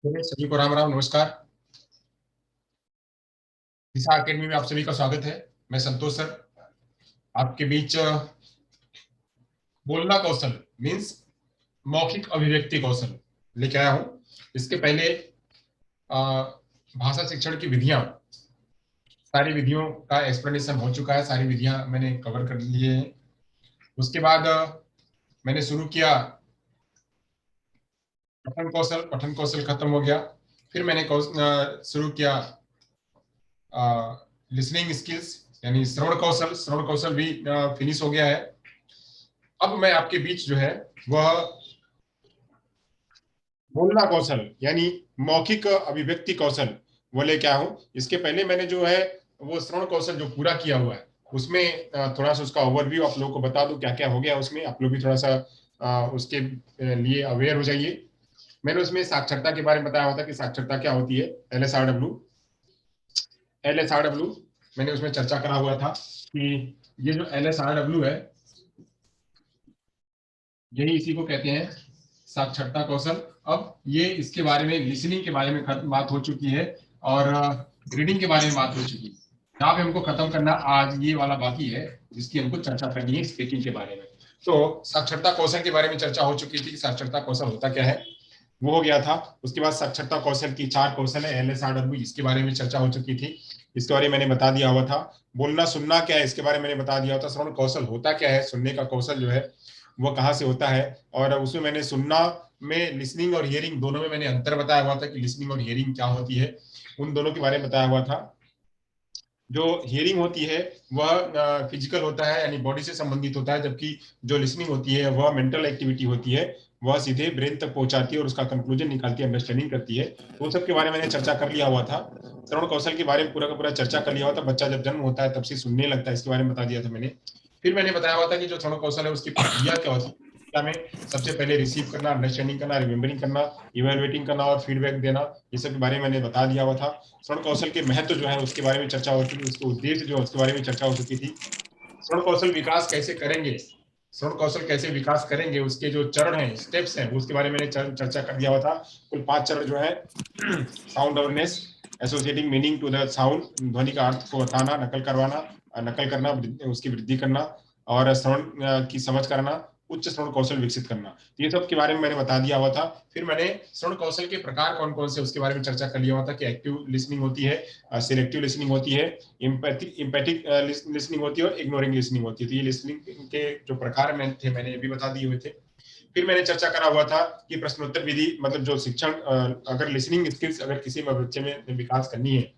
चलिए, सभी को राम राम नमस्कार। दिशा अकेडमी में आप सभी का स्वागत है। मैं संतोष सर आपके बीच बोलना कौशल मीन्स मौखिक अभिव्यक्ति कौशल लेके आया हूँ। इसके पहले अ, भाषा शिक्षण की विधियां, सारी विधियों का एक्सप्लेनेशन हो चुका है। सारी विधियां मैंने कवर कर लिए हैं। उसके बाद मैंने शुरू किया पठन कौशल। पठन कौशल खत्म हो गया। फिर मैंने शुरू किया लिसनिंग स्किल्स यानी श्रवण कौशल। श्रवण कौशल भी फिनिश हो गया है। अब मैं आपके बीच जो है वह बोलना कौशल यानी मौखिक अभिव्यक्ति कौशल वो लेके आया हूँ। इसके पहले मैंने जो है वो श्रवण कौशल जो पूरा किया हुआ है उसमें थोड़ा सा उसका ओवरव्यू आप लोगों को बता दूं क्या क्या हो गया उसमें। आप लोग भी थोड़ा सा उसके लिए अवेयर हो जाइए। मैंने उसमें साक्षरता के बारे में बताया हुआ था कि साक्षरता क्या होती है। एल एस आर डब्ल्यू मैंने उसमें चर्चा करा हुआ था कि ये जो LSRW है यही इसी को कहते हैं साक्षरता कौशल। अब ये इसके बारे में लिसनिंग के बारे में बात हो चुकी है और रीडिंग के बारे में बात हो चुकी है। यहाँ पे हमको खत्म करना आज ये वाला बाकी है जिसकी हमको चर्चा करनी है स्पीकिंग के बारे में। तो साक्षरता कौशल के बारे में चर्चा हो चुकी थी कि साक्षरता कौशल होता क्या है, वो हो गया था। उसके बाद साक्षरता कौशल की 4 कौशल है LSRW, इसके बारे में चर्चा हो चुकी थी। इसके बारे में मैंने बता दिया हुआ था। बोलना सुनना क्या है इसके बारे में मैंने बता दिया था। श्रवण कौशल होता क्या है, सुनने का कौशल जो है वो कहाँ से होता है। और उसमें मैंने सुनना में लिसनिंग और हियरिंग दोनों में मैंने अंतर बताया हुआ था कि लिसनिंग और हियरिंग क्या होती है, उन दोनों के बारे में बताया हुआ था। जो हियरिंग होती है वह फिजिकल होता है यानी बॉडी से संबंधित होता है, जबकि जो लिसनिंग होती है वह मेंटल एक्टिविटी होती है, वह सीधे ब्रेन तक पहुंचाती है और उसका कंक्लूजन निकालती है, अंडरस्टैंडिंग करती है। तो सब के बारे में मैंने चर्चा कर लिया हुआ था। श्रवण कौशल के बारे में पूरा का पूरा चर्चा कर लिया हुआ था। बच्चा जब जन्म होता है तब से सुनने लगता है, इसके बारे में बता दिया था मैंने। फिर मैंने बताया हुआ था कि जो श्रवण कौशल है उसकी प्रक्रिया क्या होती है। में सबसे पहले रिसीव करना, अंडरस्टैंडिंग करना, रिमेम्बरिंग करना, इवेलुएटिंग करना और फीडबैक देना, ये सब के बारे में मैंने बता दिया हुआ था। श्रवण कौशल के महत्व जो है उसके बारे में चर्चा हो चुकी, उसके उद्देश्य जो है उसके बारे में चर्चा हो चुकी थी। श्रवण कौशल विकास कैसे करेंगे, श्रवण कौशल कैसे विकास करेंगे, उसके जो चरण हैं, स्टेप्स हैं, उसके बारे में मैंने चर्चा कर दिया हुआ था। कुल 5 चरण जो है sound awareness, associating meaning to the sound, ध्वनि का अर्थ को बताना, नकल करवाना, नकल करना, उसकी वृद्धि करना और श्रवण की समझ करना, उच्च श्रवण कौशल विकसित करना, ये सब के बारे में मैंने बता दिया हुआ था। फिर मैंने श्रवण कौशल के प्रकार कौन कौन से उसके बारे में चर्चा कर लिया हुआ था कि एक्टिव लिसनिंग होती है, सिलेक्टिव लिसनिंग होती है, इम्पैथिक लिसनिंग होती है और इग्नोरिंग लिसनिंग होती है। तो ये लिसनिंग के जो प्रकार में थे मैंने ये भी बता दिए हुए थे। फिर मैंने चर्चा करा हुआ था कि प्रश्नोत्तर विधि, मतलब जो शिक्षण, अगर लिसनिंग स्किल्स अगर किसी बच्चे में विकास करनी है,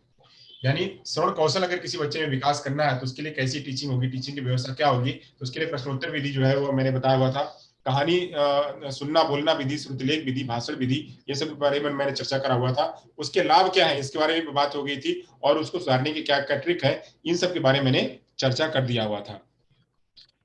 यानी श्रवण कौशल अगर किसी बच्चे में विकास करना है तो उसके लिए कैसी टीचिंग होगी, टीचिंग की व्यवस्था क्या होगी, तो उसके लिए प्रश्नोत्तर विधि जो है वो मैंने बताया हुआ था। कहानी सुनना बोलना विधि, श्रुतिलेख विधि, भाषण विधि, ये सब के बारे में मैंने चर्चा करा हुआ था। उसके लाभ क्या है इसके बारे में बात हो गई थी और उसको सुधारने की क्या क्या ट्रिक है, इन सब के बारे में मैंने चर्चा कर दिया हुआ था।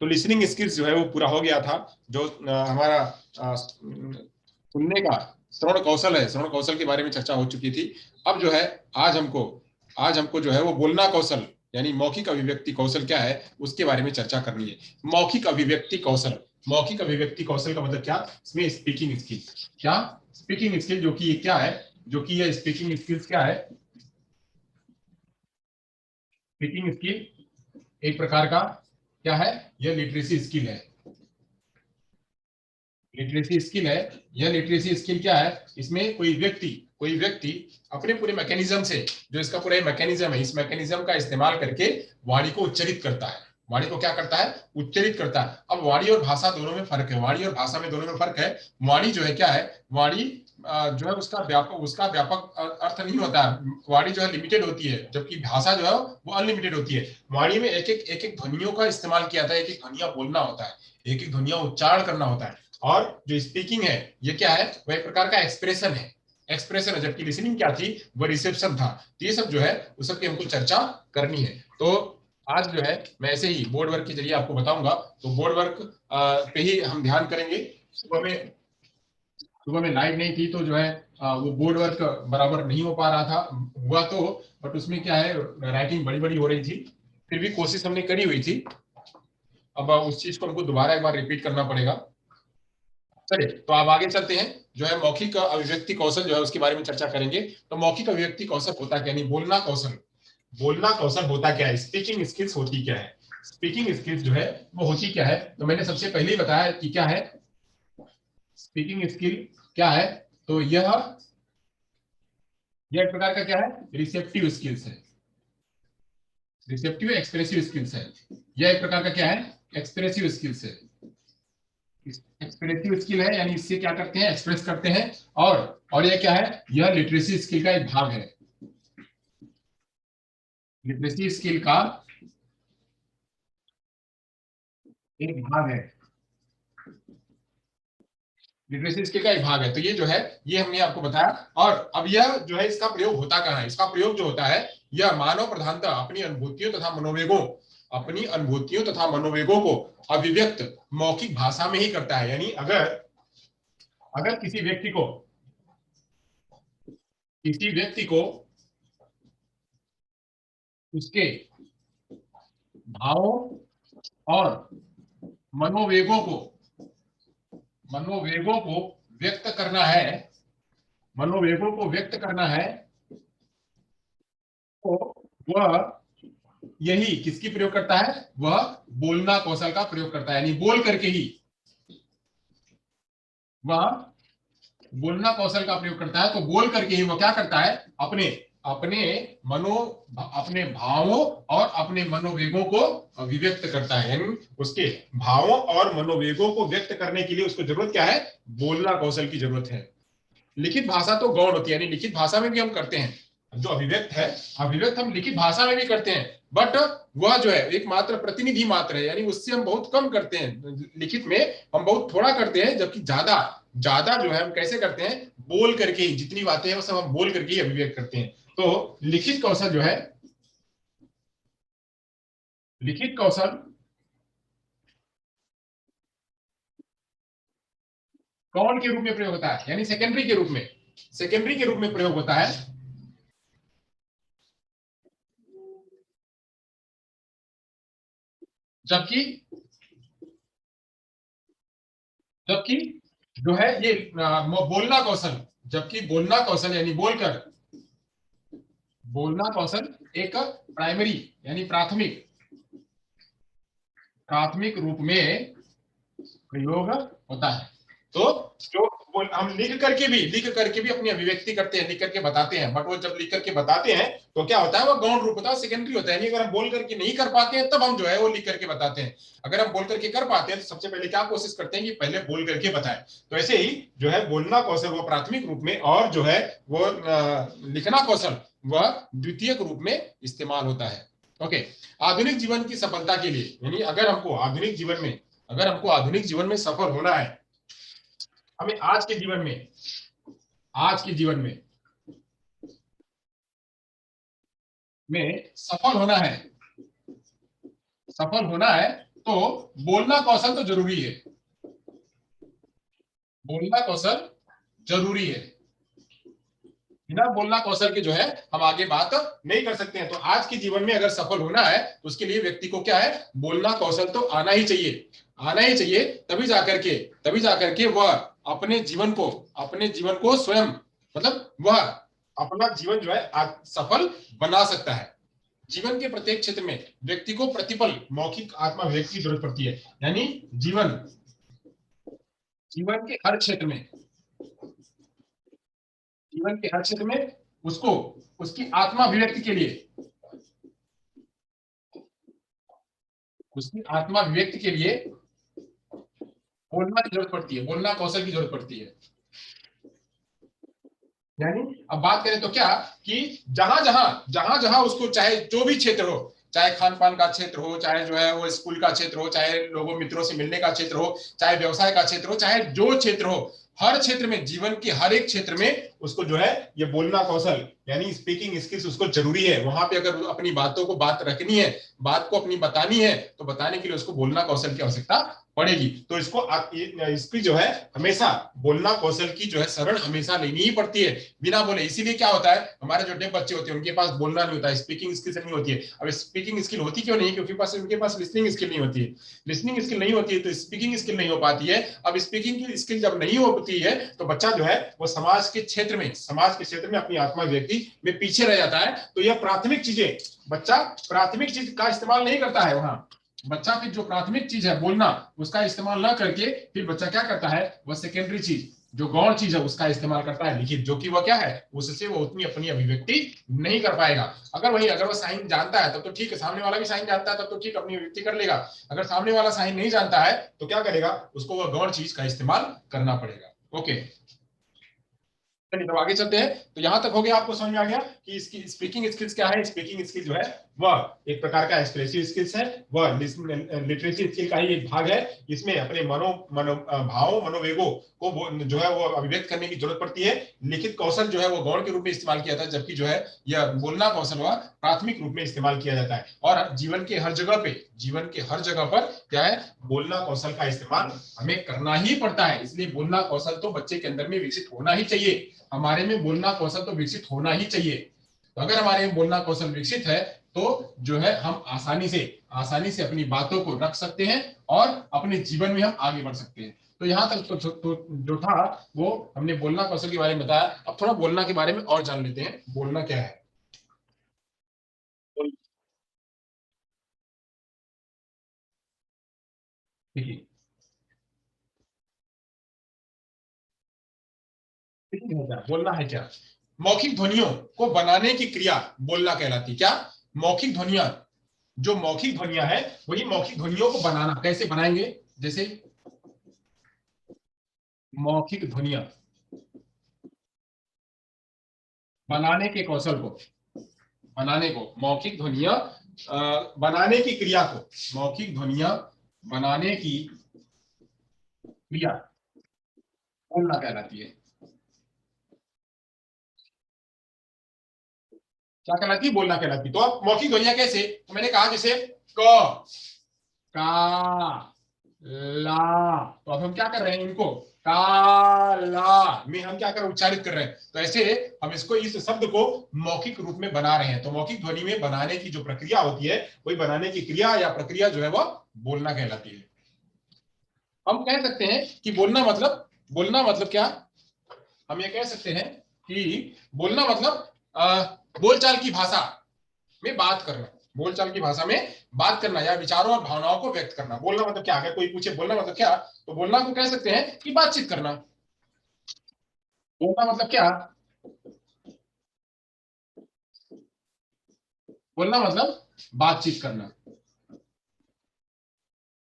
तो लिसनिंग स्किल्स जो है वो पूरा हो गया था। जो हमारा सुनने का श्रवण कौशल है, श्रवण कौशल के बारे में चर्चा हो चुकी थी। अब जो है आज हमको आज हमको जो है वो बोलना कौशल यानी मौखिक अभिव्यक्ति कौशल क्या है उसके बारे में चर्चा करनी है। मौखिक अभिव्यक्ति कौशल, मौखिक अभिव्यक्ति कौशल का मतलब क्या, इसमें स्पीकिंग स्किल, क्या स्पीकिंग स्किल, जो कि ये क्या है, जो कि ये स्पीकिंग स्किल्स क्या है। स्पीकिंग स्किल एक प्रकार का क्या है, यह लिटरेसी स्किल है। लिटरेसी स्किल है। यह लिटरेसी स्किल क्या है, इसमें कोई व्यक्ति अपने पूरे मैकेनिज्म से, जो इसका पूरा मैकेनिज्म है, इस मैकेनिज्म का इस्तेमाल करके वाणी को उच्चरित करता है। वाणी को क्या करता है, उच्चरित करता है। अब वाणी और भाषा दोनों में फर्क है, वाणी और भाषा में दोनों में फर्क है। वाणी जो है क्या है, वाणी जो है उसका व्यापक अर्थ नहीं होता है। वाणी जो है लिमिटेड होती है, जबकि भाषा जो है वो अनलिमिटेड होती है। वाणी में एक एक ध्वनियों का इस्तेमाल किया जाता है, एक एक ध्वनिया बोलना होता है, एक एक ध्वनिया उच्चारण करना होता है। और जो स्पीकिंग है ये क्या है, वह एक प्रकार का एक्सप्रेशन है, एक्सप्रेशन है, जबकि लिसनिंग क्या थी, वो रिसेप्शन था। तो ये सब जो है उस सब की हमको चर्चा करनी है। तो आज जो है मैं ऐसे ही बोर्ड वर्क के जरिए आपको बताऊंगा। तो बोर्ड वर्क पे ही हम ध्यान करेंगे। सुबह में लाइट नहीं थी तो जो है वो बोर्ड वर्क बराबर नहीं हो पा रहा था, हुआ तो, बट उसमें क्या है राइटिंग बड़ी बड़ी हो रही थी, फिर भी कोशिश हमने करी हुई थी। अब उस चीज को हमको दोबारा एक बार रिपीट करना पड़ेगा। चलिए तो आप आगे चलते हैं, जो है मौखिक अभिव्यक्ति कौशल जो है उसके बारे में चर्चा करेंगे। तो मौखिक अभिव्यक्ति कौशल होता क्या, नहीं बोलना कौशल, बोलना कौशल होता क्या है, स्पीकिंग स्किल्स होती क्या है, स्पीकिंग स्किल्स जो है वो होती क्या है। तो मैंने सबसे पहले ही बताया कि क्या है स्पीकिंग स्किल, क्या है। तो यह एक प्रकार का क्या है, रिसेप्टिव स्किल्स है, रिसेप्टिव एक्सप्रेसिव स्किल्स है। यह एक प्रकार का क्या है, एक्सप्रेसिव स्किल्स है। एक्सप्रेसिव स्किल है, यानी इससे क्या करते हैं, एक्सप्रेस करते हैं। और यह क्या है, यह लिटरेसी स्किल का एक भाग है, लिटरेसी स्किल का एक भाग है, लिटरेसी स्किल का एक भाग है। तो ये जो है ये हमने आपको बताया। और अब यह जो है इसका प्रयोग होता कहाँ है, इसका प्रयोग जो होता है यह मानव प्रधानता अपनी अनुभूतियों तथा मनोवेगों, अपनी अनुभूतियों तथा मनोवेगों को अभिव्यक्त मौखिक भाषा में ही करता है। यानी अगर अगर किसी व्यक्ति को उसके भावों और मनोवेगों को मनोवेगों को व्यक्त करना है, मनोवेगों को व्यक्त करना है, तो वह यही किसकी प्रयोग करता है, वह बोलना कौशल का प्रयोग करता है। यानी बोल करके ही वह बोलना कौशल का प्रयोग करता है। तो बोल करके ही वह क्या करता है, अपने अपने मनो अपने भावों और अपने मनोवेगों को अभिव्यक्त करता है। यानी उसके भावों और मनोवेगों को व्यक्त करने के लिए उसको जरूरत क्या है, बोलना कौशल की जरूरत है। लिखित भाषा तो गौण होती है, यानी लिखित भाषा में भी हम करते हैं, जो अभिव्यक्त है, अभिव्यक्त हम लिखित भाषा में भी करते हैं, बट वह जो है एक मात्र प्रतिनिधि मात्र है, यानी उससे हम बहुत कम करते हैं। लिखित में हम बहुत थोड़ा करते हैं, जबकि ज्यादा ज्यादा जो है हम कैसे करते हैं, बोल करके ही, जितनी बातें हैं वो सब हम बोल करके ही अभिव्यक्त करते हैं। तो लिखित कौशल जो है, लिखित कौशल कौन के रूप में प्रयोग होता है, यानी सेकेंडरी के रूप में, सेकेंडरी के रूप में प्रयोग होता है। जबकि जबकि जो है ये बोलना कौशल, जबकि बोलना कौशल यानी बोलकर, बोलना कौशल एक प्राइमरी यानी प्राथमिक प्राथमिक रूप में प्रयोग होता है। तो जो हम लिख करके भी अपनी अभिव्यक्ति करते हैं, लिख करके बताते हैं, बट वो जब लिख करके बताते हैं तो क्या होता है, वो गौण रूप होता है, सेकेंडरी होता है। यानी अगर हम बोल करके नहीं कर पाते हैं तब हम जो है वो लिख करके बताते हैं। अगर हम बोल करके कर पाते हैं तो सबसे पहले क्या कोशिश करते हैं कि पहले बोल करके बताएं। तो ऐसे ही जो है बोलना कौशल वो प्राथमिक रूप में, और जो है वो लिखना कौशल वह द्वितीयक रूप में इस्तेमाल होता है। ओके, आधुनिक जीवन की सफलता के लिए, यानी अगर हमको आधुनिक जीवन में सफल होना है, हमें आज के जीवन में सफल होना है, तो बोलना कौशल तो जरूरी है, बोलना कौशल जरूरी है। बिना बोलना कौशल के जो है हम आगे बात नहीं कर सकते हैं। तो आज के जीवन में अगर सफल होना है तो उसके लिए व्यक्ति को क्या है, बोलना कौशल तो आना ही चाहिए, आना ही चाहिए। तभी जाकर के वह अपने जीवन को स्वयं, मतलब वह अपना जीवन जो है सफल बना सकता है। जीवन के प्रत्येक क्षेत्र में व्यक्ति को प्रतिपल मौखिक आत्मा अभिव्यक्ति की जरूरत पड़ती है। यानी जीवन जीवन के हर क्षेत्र में जीवन के हर क्षेत्र में उसको उसकी आत्मा अभिव्यक्ति के लिए उसकी आत्मा अभिव्यक्ति के लिए बोलना की जरूरत पड़ती है, बोलना कौशल की जरूरत पड़ती है। यानी अब बात करें तो क्या कि जहां जहां उसको, चाहे जो भी क्षेत्र हो, चाहे खान पान का क्षेत्र हो, चाहे जो है वो स्कूल का क्षेत्र हो, चाहे लोगों मित्रों से मिलने का क्षेत्र हो, चाहे व्यवसाय का क्षेत्र हो, चाहे जो क्षेत्र हो, हर क्षेत्र में, जीवन के हर एक क्षेत्र में उसको जो है ये बोलना कौशल यानी स्पीकिंग स्किल्स उसको जरूरी है। वहां पे अगर अपनी बातों को बात रखनी है, बात को अपनी बतानी है, तो बताने के लिए उसको बोलना कौशल की आवश्यकता पड़ेगी। तो इसकी जो है हमेशा बोलना कौशल की जो है शरण हमेशा लेनी ही पड़ती है बिना बोले। इसीलिए क्या होता है, हमारे जो डेफ बच्चे होते हैं उनके पास बोलना नहीं होता है, स्पीकिंग स्किल नहीं होती है। अब स्पीकिंग स्किल होती क्यों नहीं, क्योंकि उनके पास लिसनिंग स्किल नहीं होती है। लिसनिंग स्किल नहीं होती है तो स्पीकिंग स्किल नहीं हो पाती है। अब स्पीकिंग की स्किल जब नहीं होती है तो बच्चा जो है वो समाज के क्षेत्र में अपनी आत्मा व्यक्ति में पीछे रह जाता है। तो यह प्राथमिक चीजें बच्चा प्राथमिक चीज का इस्तेमाल नहीं करता है। वहां बच्चा फिर जो प्राथमिक चीज है बोलना, उसका इस्तेमाल ना करके फिर बच्चा क्या करता है, वह सेकेंडरी चीज जो गौण चीज है उसका इस्तेमाल करता है लिखित, जो कि वह क्या है, उससे वो उतनी अपनी अभिव्यक्ति नहीं कर पाएगा। अगर वह साइन जानता है तब तो ठीक है, सामने वाला भी साइन जानता है तब तो ठीक, अपनी अभिव्यक्ति कर लेगा। अगर सामने वाला साइन नहीं जानता है तो क्या करेगा, उसको वह गौण चीज का इस्तेमाल करना पड़ेगा। ओके, चलिए तो आगे चलते हैं। तो यहां तक हो गया, आपको समझ में आ गया कि इसकी स्पीकिंग स्किल्स क्या है। स्पीकिंग स्किल जो है वह एक प्रकार का एक्सप्रेसिव स्किल्स है, वह लिटरेसी स्किल का ही एक भाग है। इसमें अपने भावों मनोवेगों को जो है वो अभिव्यक्त करने की जरूरत पड़ती है। लिखित कौशल जो है वो गौण के रूप में इस्तेमाल किया जाता है, जबकि जो है यह बोलना कौशल वह प्राथमिक रूप में इस्तेमाल किया जाता है। और जीवन के हर जगह पर क्या है, बोलना कौशल का इस्तेमाल हमें करना ही पड़ता है। इसलिए बोलना कौशल तो बच्चे के अंदर में विकसित होना ही चाहिए। हमारे में बोलना कौशल तो विकसित होना ही चाहिए। तो अगर हमारे में बोलना कौशल विकसित है तो जो है हम आसानी से अपनी बातों को रख सकते हैं और अपने जीवन में हम आगे बढ़ सकते हैं। तो यहां तक तो जो था वो हमने बोलना कौशल के बारे में बताया। अब थोड़ा बोलना के बारे में और जान लेते हैं, बोलना क्या है। देखिए, बोलना है क्या, मौखिक ध्वनियों को बनाने की क्रिया बोलना कहलाती। क्या, मौखिक ध्वनिया, जो मौखिक ध्वनिया है वही मौखिक ध्वनियों को बनाना। कैसे बनाएंगे, जैसे मौखिक ध्वनिया बनाने के कौशल को, बनाने को मौखिक ध्वनिया बनाने की क्रिया को, मौखिक ध्वनिया बनाने की क्रिया बोलना कहलाती है। क्या कहलाती है, बोलना कहलाती है। तो अब मौखिक ध्वनिया कैसे, तो मैंने कहा जैसे क, का, ला, तो अब हम क्या कर रहे हैं, इनको काला में हम क्या कर उच्चारित कर रहे हैं। तो ऐसे हम इसको, इस शब्द को मौखिक रूप में बना रहे हैं। तो मौखिक ध्वनि में बनाने की जो प्रक्रिया होती है, वही बनाने की क्रिया या प्रक्रिया जो है वो बोलना कहलाती है। हम कह सकते हैं कि बोलना मतलब क्या, हम ये कह सकते हैं कि बोलना मतलब बोलचाल की भाषा में बात करना, बोलचाल की भाषा में बात करना या विचारों और भावनाओं को व्यक्त करना। बोलना मतलब क्या, अगर कोई पूछे बोलना मतलब क्या, तो बोलना को कह सकते हैं कि बातचीत करना। बोलना मतलब क्या, बोलना मतलब बातचीत करना,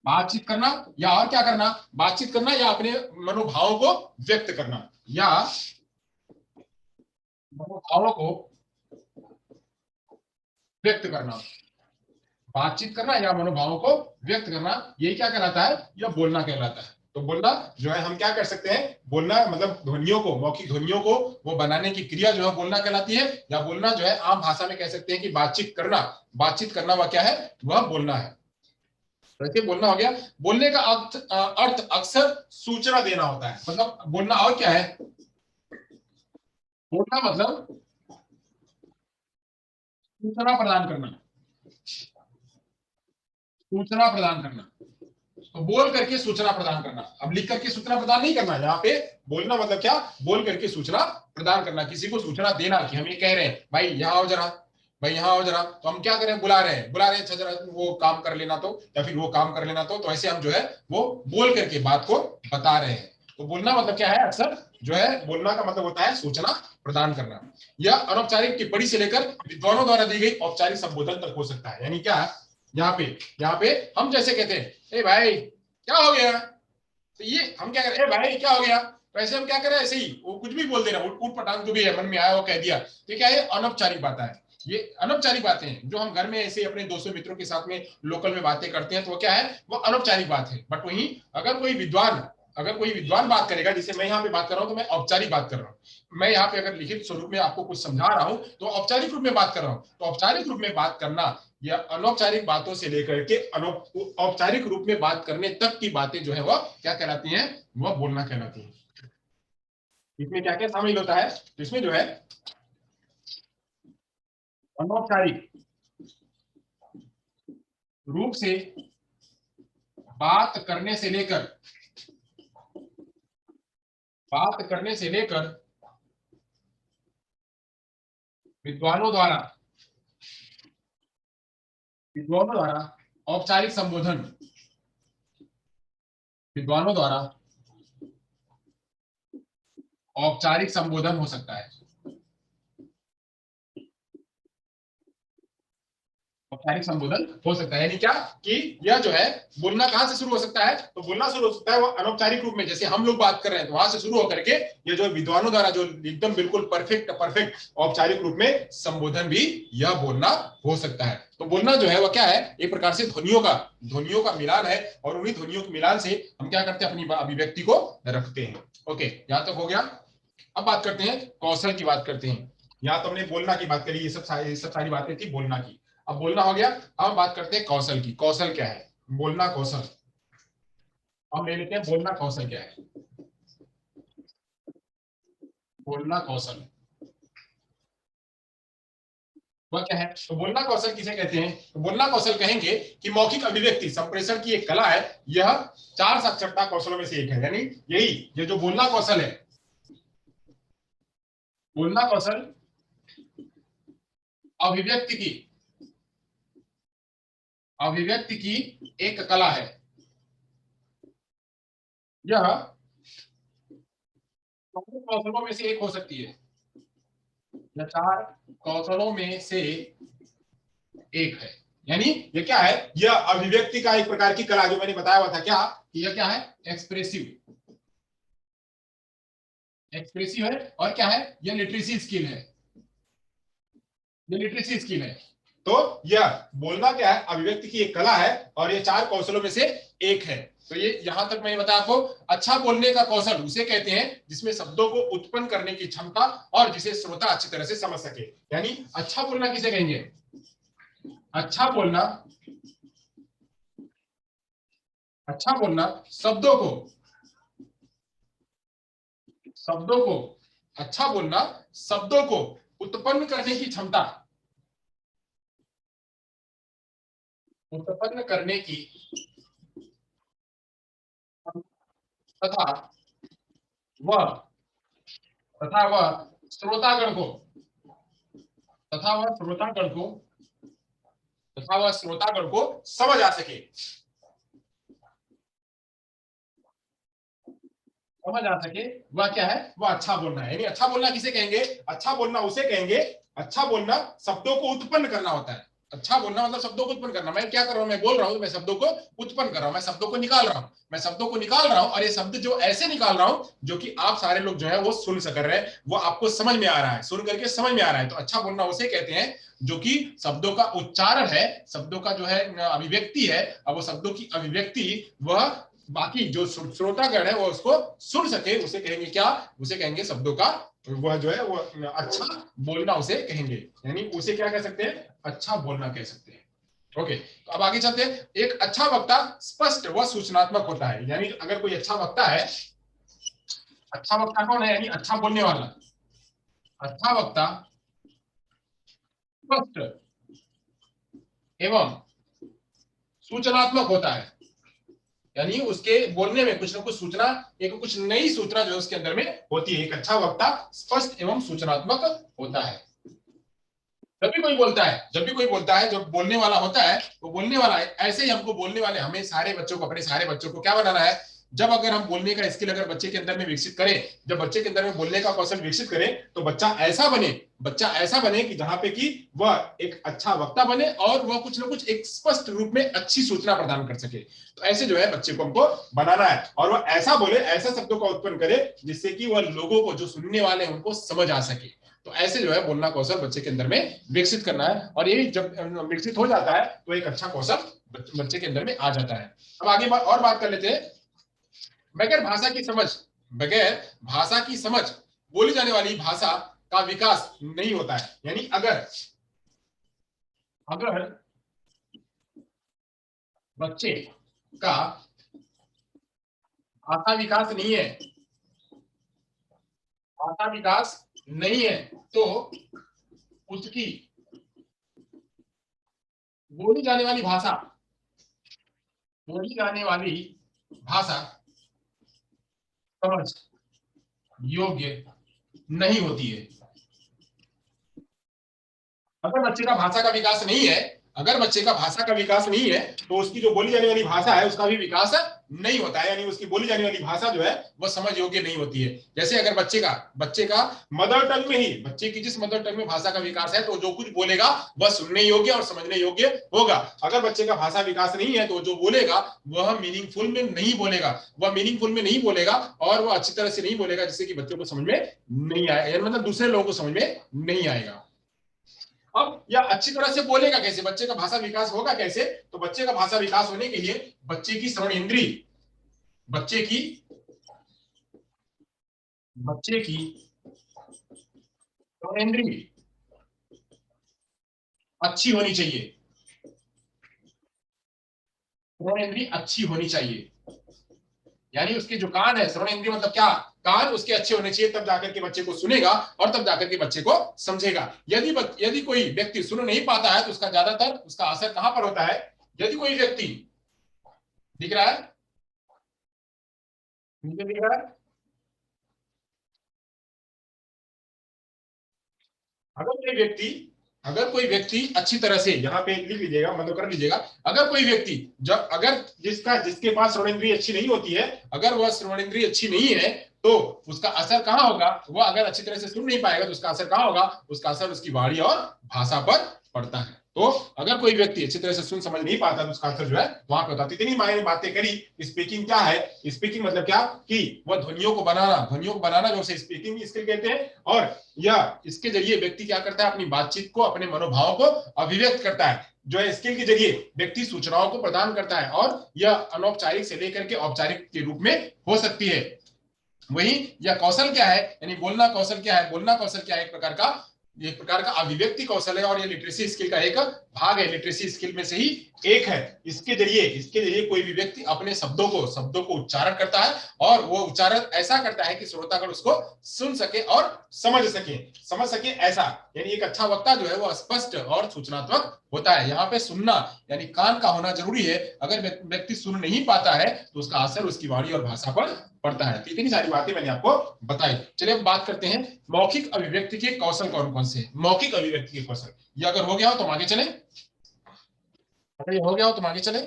बातचीत करना या और क्या करना, बातचीत करना या अपने मनोभावों को व्यक्त करना, या मनोभावों को व्यक्त करना, बातचीत करना या मनोभावों को व्यक्त करना, यही क्या कहलाता है, यह बोलना कहलाता है। तो बोलना जो है हम क्या कर सकते हैं, बोलना मतलब ध्वनियों को, मौखिक ध्वनियों को वो बनाने की क्रिया जो है बोलना कहलाती है। या बोलना जो है आम भाषा में कह सकते हैं कि बातचीत करना, बातचीत करना वह क्या है, वह बोलना है। वैसे बोलना हो गया। बोलने का अर्थ अक्सर सूचना देना होता है। मतलब बोलना और क्या है, बोलना मतलब सूचना प्रदान करना, सूचना प्रदान करना। तो बोल करके सूचना प्रदान करना, अब लिख करके सूचना प्रदान नहीं करना। यहाँ पे बोलना मतलब क्या, बोल करके सूचना प्रदान करना, किसी को सूचना देना कि हम ये कह रहे हैं, भाई यहाँ आओ जरा, भाई यहाँ आओ जरा। तो हम क्या करें, बुला रहे हैं, अच्छा जरा वो काम कर लेना तो, या फिर वो काम कर लेना तो ऐसे हम जो है वो बोल करके बात को बता रहे हैं। तो बोलना मतलब क्या है, अक्सर जो है बोलना का मतलब होता है सूचना प्रदान करना। यह अनौपचारिक टिप्पणी से लेकर विद्वानों द्वारा दी गई औपचारिक संबोधन तक हो सकता है। यानी क्या, यहाँ पे हम जैसे कहते हैं ए भाई क्या हो गया, तो ये हम क्या करें, ए भाई क्या हो गया, तो ऐसे हम क्या करें, ऐसे ही वो कुछ भी बोल दे रहा, उठ पटांग जो भी है मन में आया वो कह दिया। तो क्या है, अनौपचारिक बात है। ये अनौपचारिक बातें हैं जो हम घर में ऐसे अपने दोस्तों मित्रों के साथ में लोकल में बातें करते हैं, तो वो क्या है, वो अनौपचारिक बात है। बट वहीं अगर कोई विद्वान बात करेगा, जिसे मैं यहाँ पे बात कर रहा हूँ, तो मैं औपचारिक बात कर रहा हूँ। मैं यहाँ पे अगर लिखित स्वरूप में आपको कुछ समझा रहा हूँ तो औपचारिक रूप में बात कर रहा हूँ। तो औपचारिक रूप में बात करना या अनौपचारिक बातों से लेकर के औपचारिक रूप में बात करने तक की बातें जो है वह क्या कहलाती हैं, वह बोलना कहलाती है। इसमें क्या क्या शामिल होता है, तो इसमें जो है अनौपचारिक रूप से बात करने से लेकर विद्वानों द्वारा औपचारिक संबोधन, विद्वानों द्वारा औपचारिक संबोधन हो सकता है। औपचारिक संबोधन हो सकता है, यानी क्या कि यह जो है बोलना कहां से शुरू हो सकता है, तो बोलना शुरू हो सकता है वो अनौपचारिक रूप में, जैसे हम लोग बात कर रहे हैं तो वहां से शुरू होकर के ये जो विद्वानों द्वारा जो एकदम बिल्कुल परफेक्ट औपचारिक रूप में संबोधन भी यह बोलना हो सकता है। तो बोलना जो है वह क्या है, एक प्रकार से ध्वनियों का मिलान है, और उन्हीं ध्वनियों के मिलान से हम क्या करते हैं, अपनी अभिव्यक्ति को रखते हैं। ओके, यहां तक हो गया। अब बात करते हैं कौशल की, बात करते हैं। यहाँ तो हमने बोलना की बात करी, ये सब सारी बातें थी बोलना की। अब बोलना हो गया, अब बात करते हैं कौशल की। कौशल क्या है, बोलना कौशल। अब ले लेते हैं बोलना कौशल क्या है। बोलना कौशल वह क्या है, तो बोलना कौशल किसे कहते हैं, तो बोलना कौशल कहेंगे कि मौखिक अभिव्यक्ति संप्रेषण की एक कला है। यह 4 साक्षरता कौशलों में से एक है, यानी यही ये जो बोलना कौशल है, बोलना कौशल अभिव्यक्ति की एक कला है। यह कौशलों में से एक हो सकती है, या 4 कौशलों में से एक है। यानी ये क्या है, यह अभिव्यक्ति का एक प्रकार की कला, जो मैंने बताया हुआ था क्या, कि यह क्या है, एक्सप्रेसिव है, और क्या है, यह लिटरेसी स्किल है, ये लिटरेसी स्किल है। तो यह बोलना क्या है, अभिव्यक्ति की एक कला है, और ये 4 कौशलों में से एक है। तो ये यहां तक मैंने बताया आपको। अच्छा बोलने का कौशल उसे कहते हैं जिसमें शब्दों को उत्पन्न करने की क्षमता, और जिसे श्रोता अच्छी तरह से समझ सके। यानी अच्छा बोलना किसे कहेंगे, अच्छा बोलना शब्दों को अच्छा बोलना शब्दों को उत्पन्न करने की क्षमता, उत्पन्न करने की तथा वह तथा वह श्रोतागण को तथा वह श्रोतागण को समझ आ सके, वह क्या है, वह अच्छा बोलना है। यानी अच्छा बोलना किसे कहेंगे, अच्छा बोलना उसे कहेंगे, अच्छा बोलना शब्दों को उत्पन्न करना होता है। अच्छा बोलना मतलब शब्दों को उत्पन्न करना। मैं क्या कर रहा हूं, मैं बोल रहा हूं, मैं शब्दों को उत्पन्न कर रहा हूं, मैं शब्दों को निकाल रहा हूं, और ये शब्द जो ऐसे निकाल रहा हूं जो कि आप सारे लोग जो है वो सुन सक रहे हैं, वो आपको समझ में आ रहा है, सुन करके समझ में आ रहा है। तो अच्छा बोलना उसे कहते हैं जो कि शब्दों का उच्चारण है, शब्दों का जो है अभिव्यक्ति है, अब वो शब्दों की अभिव्यक्ति वह बाकी जो श्रोतागण है वो उसको सुन सके, उसे कहेंगे क्या, उसे कहेंगे शब्दों का वह जो है वो अच्छा बोलना उसे कहेंगे। यानी उसे क्या कह सकते हैं, अच्छा बोलना कह सकते हैं। ओके, तो अब आगे चलते हैं। एक अच्छा वक्ता स्पष्ट व सूचनात्मक होता है। यानी अगर कोई अच्छा वक्ता है, अच्छा वक्ता कौन है, यानी अच्छा बोलने वाला। अच्छा वक्ता स्पष्ट एवं सूचनात्मक होता है, यानी उसके बोलने में कुछ ना कुछ सूचना, एक कुछ नई सूचना जो उसके अंदर में होती है। एक अच्छा वक्ता स्पष्ट एवं सूचनात्मक होता है। जब भी कोई बोलता है, जो बोलने वाला होता है, वो बोलने वाला है। ऐसे ही हमको बोलने वाले, हमें सारे बच्चों को, अपने सारे बच्चों को क्या बनाना है, जब अगर हम बोलने का स्किल अगर बच्चे के अंदर में विकसित करें, जब बच्चे के अंदर में बोलने का कौशल विकसित करें, तो बच्चा ऐसा बने कि जहां पे कि वह एक अच्छा वक्ता बने, और वह कुछ ना कुछ एक स्पष्ट रूप में अच्छी सूचना प्रदान कर सके। तो ऐसे जो है बच्चे को हमको बनाना है, और वह ऐसा बोले, ऐसा शब्दों का उत्पन्न करे जिससे कि वह लोगों को, जो सुनने वाले हैं, उनको समझ आ सके। तो ऐसे जो है बोलना कौशल बच्चे के अंदर में विकसित करना है, और ये जब विकसित हो जाता है तो एक अच्छा कौशल बच्चे के अंदर में आ जाता है। अब आगे और बात कर लेते हैं। बगैर भाषा की समझ बगैर भाषा की समझ बोली जाने वाली भाषा का विकास नहीं होता है। यानी अगर बच्चे का भाषा विकास नहीं है, भाषा विकास नहीं है, तो उसकी बोली जाने वाली भाषा, बोली जाने वाली भाषा समझ योग्य नहीं होती है। अगर बच्चे का भाषा का विकास नहीं है, अगर बच्चे का भाषा का विकास नहीं है, तो उसकी जो बोली जाने वाली भाषा है उसका भी विकास नहीं होता है, यानी उसकी बोली जाने वाली भाषा जो है वो समझ योग्य नहीं होती है। जैसे अगर बच्चे का मदर टंग में ही, बच्चे की जिस मदर टंग में भाषा का विकास है, तो जो कुछ बोलेगा वह सुनने योग्य और समझने योग्य होगा। अगर बच्चे का भाषा विकास नहीं है, तो जो बोलेगा वह मीनिंगफुल में नहीं बोलेगा, वह मीनिंगफुल में नहीं बोलेगा और वह अच्छी तरह से नहीं बोलेगा, जिससे कि बच्चों को समझ में नहीं आएगा, मतलब दूसरे लोगों को समझ में नहीं आएगा। अब या अच्छी तरह से बोलेगा कैसे, बच्चे का भाषा विकास होगा कैसे? तो बच्चे का भाषा विकास होने के लिए बच्चे की श्रवण इंद्री, बच्चे की श्रवण इंद्री अच्छी होनी चाहिए, श्रवण इंद्री अच्छी होनी चाहिए। यानी उसके जो कान है, श्रवण इंद्रिय मतलब क्या, कान उसके अच्छे होने चाहिए, तब जाकर के बच्चे को सुनेगा और तब जाकर के बच्चे को समझेगा। यदि कोई व्यक्ति सुन नहीं पाता है, तो उसका ज्यादातर उसका असर कहां पर होता है? यदि कोई व्यक्ति, दिख रहा है, मुझे दिख रहा है, अगर कोई व्यक्ति अगर कोई व्यक्ति अच्छी तरह से, यहाँ पे लिख लीजिएगा, मतलब कर लीजिएगा, अगर कोई व्यक्ति जब अगर जिसके पास श्रवण इंद्रिय अच्छी नहीं होती है, अगर वह श्रवण इंद्रिय अच्छी नहीं है, तो उसका असर कहाँ होगा? वह अगर अच्छी तरह से सुन नहीं पाएगा, तो उसका असर कहाँ होगा? उसका असर उसकी वाणी और भाषा पर पड़ता है। तो अगर कोई व्यक्ति अच्छी तरह से सुन समझ नहीं पाता, तो उसका आंसर जो है वहां पे होता है। इतनी मायने बातें करी। स्पीकिंग क्या है? स्पीकिंग मतलब क्या कि वह ध्वनियों को बनाना जो उसे स्पीकिंग स्किल कहते हैं। और यह इसके जरिए व्यक्ति क्या करता है? अपनी बातचीत को, अपने मनोभावों को अभिव्यक्त करता है। जो है स्किल के जरिए व्यक्ति सूचनाओं को प्रदान करता है, और यह अनौपचारिक से लेकर के औपचारिक के रूप में हो सकती है। वही यह कौशल क्या है, यानी बोलना कौशल क्या है? बोलना कौशल क्या है? एक प्रकार का अभिव्यक्ति कौशल है, और ये लिटरेसी स्किल का एक भाग है, लिटरेसी स्किल में से ही एक है। इसके जरिए कोई भी व्यक्ति अपने शब्दों को उच्चारण करता है, और वो उच्चारण ऐसा करता है कि श्रोतागण उसको सुन सके और समझ सके ऐसा। यानी एक अच्छा वक्ता जो है वो स्पष्ट और सूचनात्मक होता है। यहाँ पे सुनना यानी कान का होना जरूरी है। अगर व्यक्ति सुन नहीं पाता है, तो उसका असर उसकी वाणी और भाषा पर पड़ता है। तो इतनी सारी बातें मैंने आपको बताई। चलिए अब बात करते हैं मौखिक अभिव्यक्ति के कौशल कौन कौन से। मौखिक अभिव्यक्ति के कौशल, ये अगर हो गया हो तो आगे चले, अगर ये हो गया हो तो आगे चले।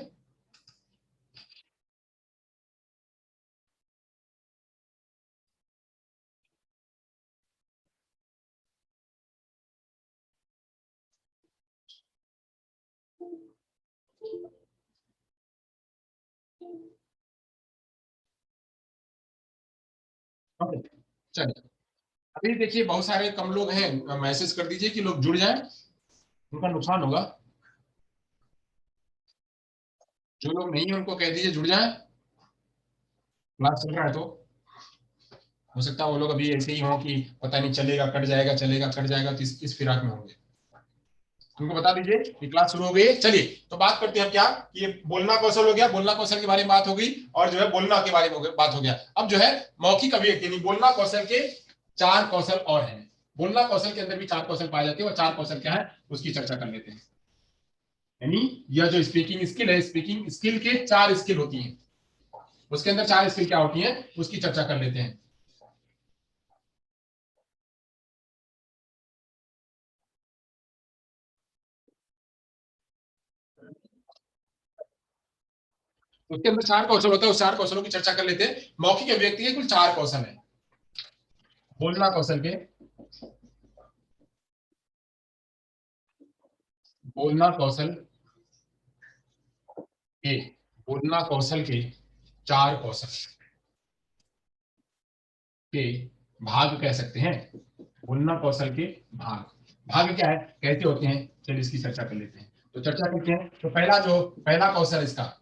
चलिए, अभी देखिए बहुत सारे कम लोग हैं, मैसेज कर दीजिए कि लोग जुड़ जाएं, उनका नुकसान होगा। जो लोग नहीं है उनको कह दीजिए जुड़ जाएं, क्लास चल रहा है तो। हो सकता है वो लोग अभी ऐसे ही हों कि पता नहीं चलेगा कट जाएगा, चलेगा कट जाएगा, तो इस फिराक में होंगे। तुमको बता दीजिए कि क्लास शुरू हो गई है। चलिए तो बात करते हैं क्या, ये बोलना कौशल हो गया, बोलना कौशल के बारे में बात हो गई, और जो है बोलना के बारे में बात हो गया। अब जो है मौखिक अभिव्यक्ति यानी बोलना कौशल के चार कौशल और हैं। बोलना कौशल के अंदर भी चार कौशल पाए जाते हैं, और चार कौशल क्या है उसकी चर्चा कर लेते हैं। यानी यह जो स्पीकिंग स्किल है, स्पीकिंग स्किल के चार स्किल होती हैं, उसके अंदर चार स्किल क्या होती हैं उसकी चर्चा कर लेते हैं। उसके अंदर चार कौशल होता है, उस चार कौशलों की चर्चा कर लेते हैं। मौखिक अभिव्यक्ति के कुल चार कौशल है। बोलना कौशल के बोलना कौशल के बोलना कौशल के चार कौशल के भाग कह सकते हैं। बोलना कौशल के भाग, भाग क्या है, कैसे होते हैं, चलिए इसकी चर्चा कर लेते हैं। तो चर्चा करते हैं। तो पहला कौशल इसका,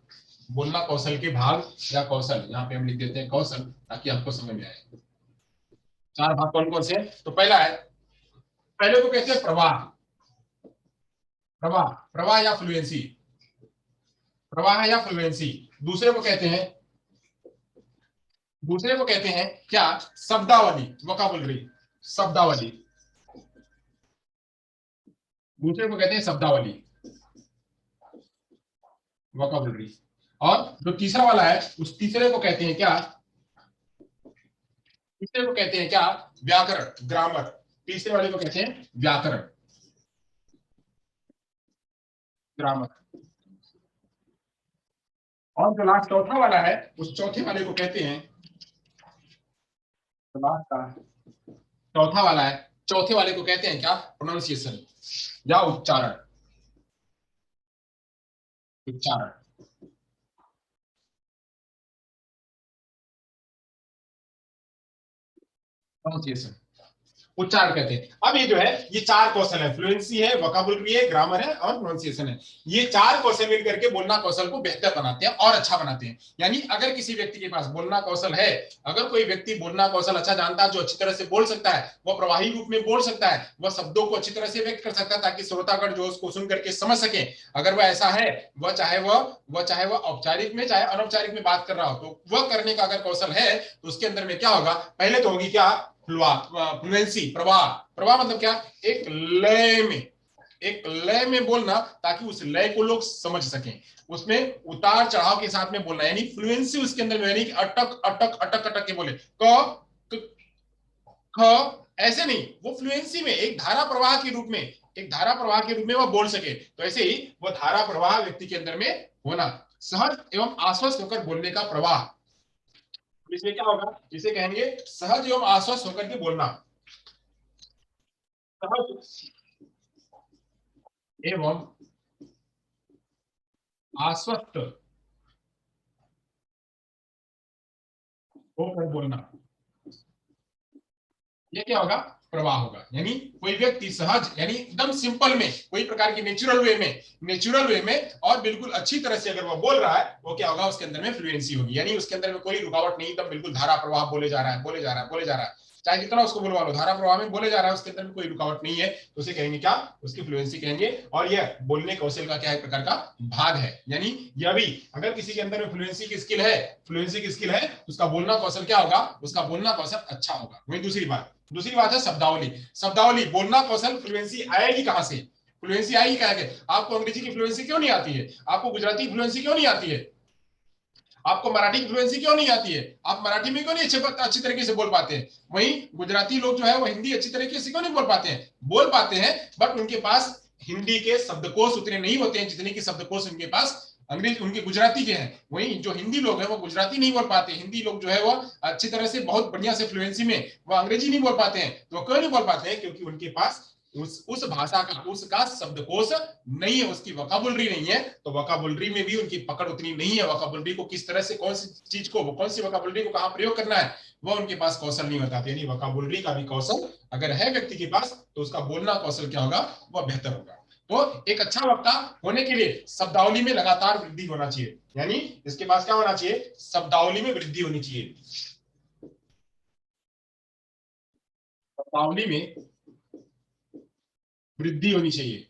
बोलना कौशल के भाग या कौशल, यहाँ पे हम लिख देते हैं कौशल, ताकि आपको समझ में आए। चार भाग कौन कौन से हैं? तो पहला है, पहले को कहते हैं प्रवाह, प्रवाह या फ्लुएंसी। प्रवाह या फ्लुएंसी। दूसरे को कहते हैं, दूसरे को कहते हैं क्या, शब्दावली, वोकाबुलरी, शब्दावली। दूसरे को कहते हैं शब्दावली, वोकाबुलरी। और जो तीसरा वाला है उस तीसरे को कहते हैं क्या, तीसरे को कहते हैं क्या, व्याकरण, ग्रामर। तीसरे वाले को कहते हैं व्याकरण, ग्रामर। और जो लास्ट चौथा वाला है उस चौथे वाले को कहते हैं, जो लास्ट का चौथा वाला है, चौथे वाले को कहते हैं क्या, प्रोनाउंसिएशन या उच्चारण, उच्चारण, प्रोनाउंसिएशन, उच्चारण कहते हैं। अब ये जो है ये चार कौशल है, फ्लुएंसी है, वोकैबुलरी है, ग्रामर है और प्रोनाउंसिएशन है। ये चार कौशल मिल करके बोलना कौशल को बेहतर बनाते हैं और अच्छा बनाते हैं। यानी अगर किसी व्यक्ति के पास बोलना कौशल है, अगर कोई व्यक्ति बोलना कौशल अच्छा जानता है, जो अच्छी तरह से बोल सकता है, वह प्रवाही रूप में बोल सकता है, वह शब्दों को अच्छी तरह से व्यक्त कर सकता है ताकि श्रोतागण जो उसको सुन करके समझ सके, अगर वह ऐसा है, वह औपचारिक में चाहे अनौपचारिक में बात कर रहा हो, तो वह करने का अगर कौशल है तो उसके अंदर में क्या होगा, पहले तो होगी क्या, फ्लुएंसी, प्रवाह। प्रवाह मतलब क्या, एक लय में, एक लय में बोलना ताकि उस लय को लोग समझ सकें, उसमें उतार चढ़ाव के साथ में बोलना, यानी फ्लुएंसी उसके अंदर में, यानी कि अटक अटक अटक अटक के बोले, क ख, ऐसे नहीं, वो फ्लुएंसी में एक धारा प्रवाह के रूप में, एक धारा प्रवाह के रूप में वह बोल सके। तो ऐसे ही वह धारा प्रवाह व्यक्ति के अंदर में होना, सहज एवं आश्वस्त होकर बोलने का प्रवाह। इसमें क्या होगा, इसे कहेंगे सहज एवं आश्वस्त होकर के बोलना, सहज एवं आश्वस्त होकर बोलना, ये क्या होगा, प्रवाह होगा। यानी कोई व्यक्ति सहज, यानी एकदम सिंपल में, कोई प्रकार की नेचुरल वे में और बिल्कुल अच्छी तरह से अगर वो बोल रहा है, वो क्या होगा, उसके अंदर में फ्लुएंसी होगी, यानी उसके अंदर में कोई रुकावट नहीं, एकदम बिल्कुल धारा प्रवाह बोले जा रहा है, बोले जा रहा है, बोले जा रहा है, चाहे जितना उसको बुलवा लो, धारा प्रवाह में बोले जा रहा है, उसके अंदर में कोई रुकावट नहीं है, तो उसे कहेंगे क्या, उसकी फ्लुएंसी कहेंगे। और यह बोलने कौशल का क्या है, प्रकार का भाग है। यानी यह भी, अगर किसी के अंदर में फ्लुएंसी की स्किल है, फ्लुएंसी की स्किल है, उसका बोलना कौशल क्या होगा, उसका बोलना कौशल अच्छा होगा। वही दूसरी बात है शब्दावली। शब्दावली, बोलना कौशल, फ्लुएंसी आएगी कहां से, फ्लुएंसी आएगी कहां से, आपको अंग्रेजी की फ्लुएंसी क्यों नहीं आती है, आपको गुजराती की फ्लुएंसी क्यों नहीं आती है, आपको मराठी की फ्लुएंसी क्यों नहीं आती है, आप मराठी में क्यों नहीं अच्छी तरीके से बोल पाते हैं, वहीं गुजराती लोग जो है वो हिंदी अच्छी तरीके से क्यों नहीं बोल पाते हैं, बोल पाते हैं, बट उनके पास हिंदी के शब्दकोश उतने नहीं होते हैं जितने की शब्दकोश उनके पास अंग्रेज, उनके गुजराती के हैं। वहीं जो हिंदी लोग हैं वो गुजराती नहीं बोल पाते, हिंदी लोग जो है वो अच्छी तरह से, बहुत बढ़िया से फ्लुएंसी में वो अंग्रेजी नहीं बोल पाते हैं। तो क्यों नहीं बोल पाते हैं, क्योंकि उनके पास उस भाषा का, उसका शब्दकोश नहीं है, उसकी वोकैबुलरी नहीं है। तो वोकैबुलरी में भी उनकी पकड़ उतनी नहीं है, वोकैबुलरी को किस तरह से, कौन सी चीज को, कौन सी वोकैबुलरी को कहां प्रयोग करना है, वो उनके पास कौशल नहीं होता। यानी वोकैबुलरी का भी कौशल अगर है व्यक्ति के पास, तो उसका बोलना कौशल क्या होगा, वह बेहतर होगा। तो एक अच्छा वक्ता होने के लिए शब्दावली में लगातार वृद्धि होना चाहिए, यानी इसके पास क्या होना चाहिए, शब्दावली में वृद्धि होनी चाहिए, शब्दावली में वृद्धि होनी चाहिए।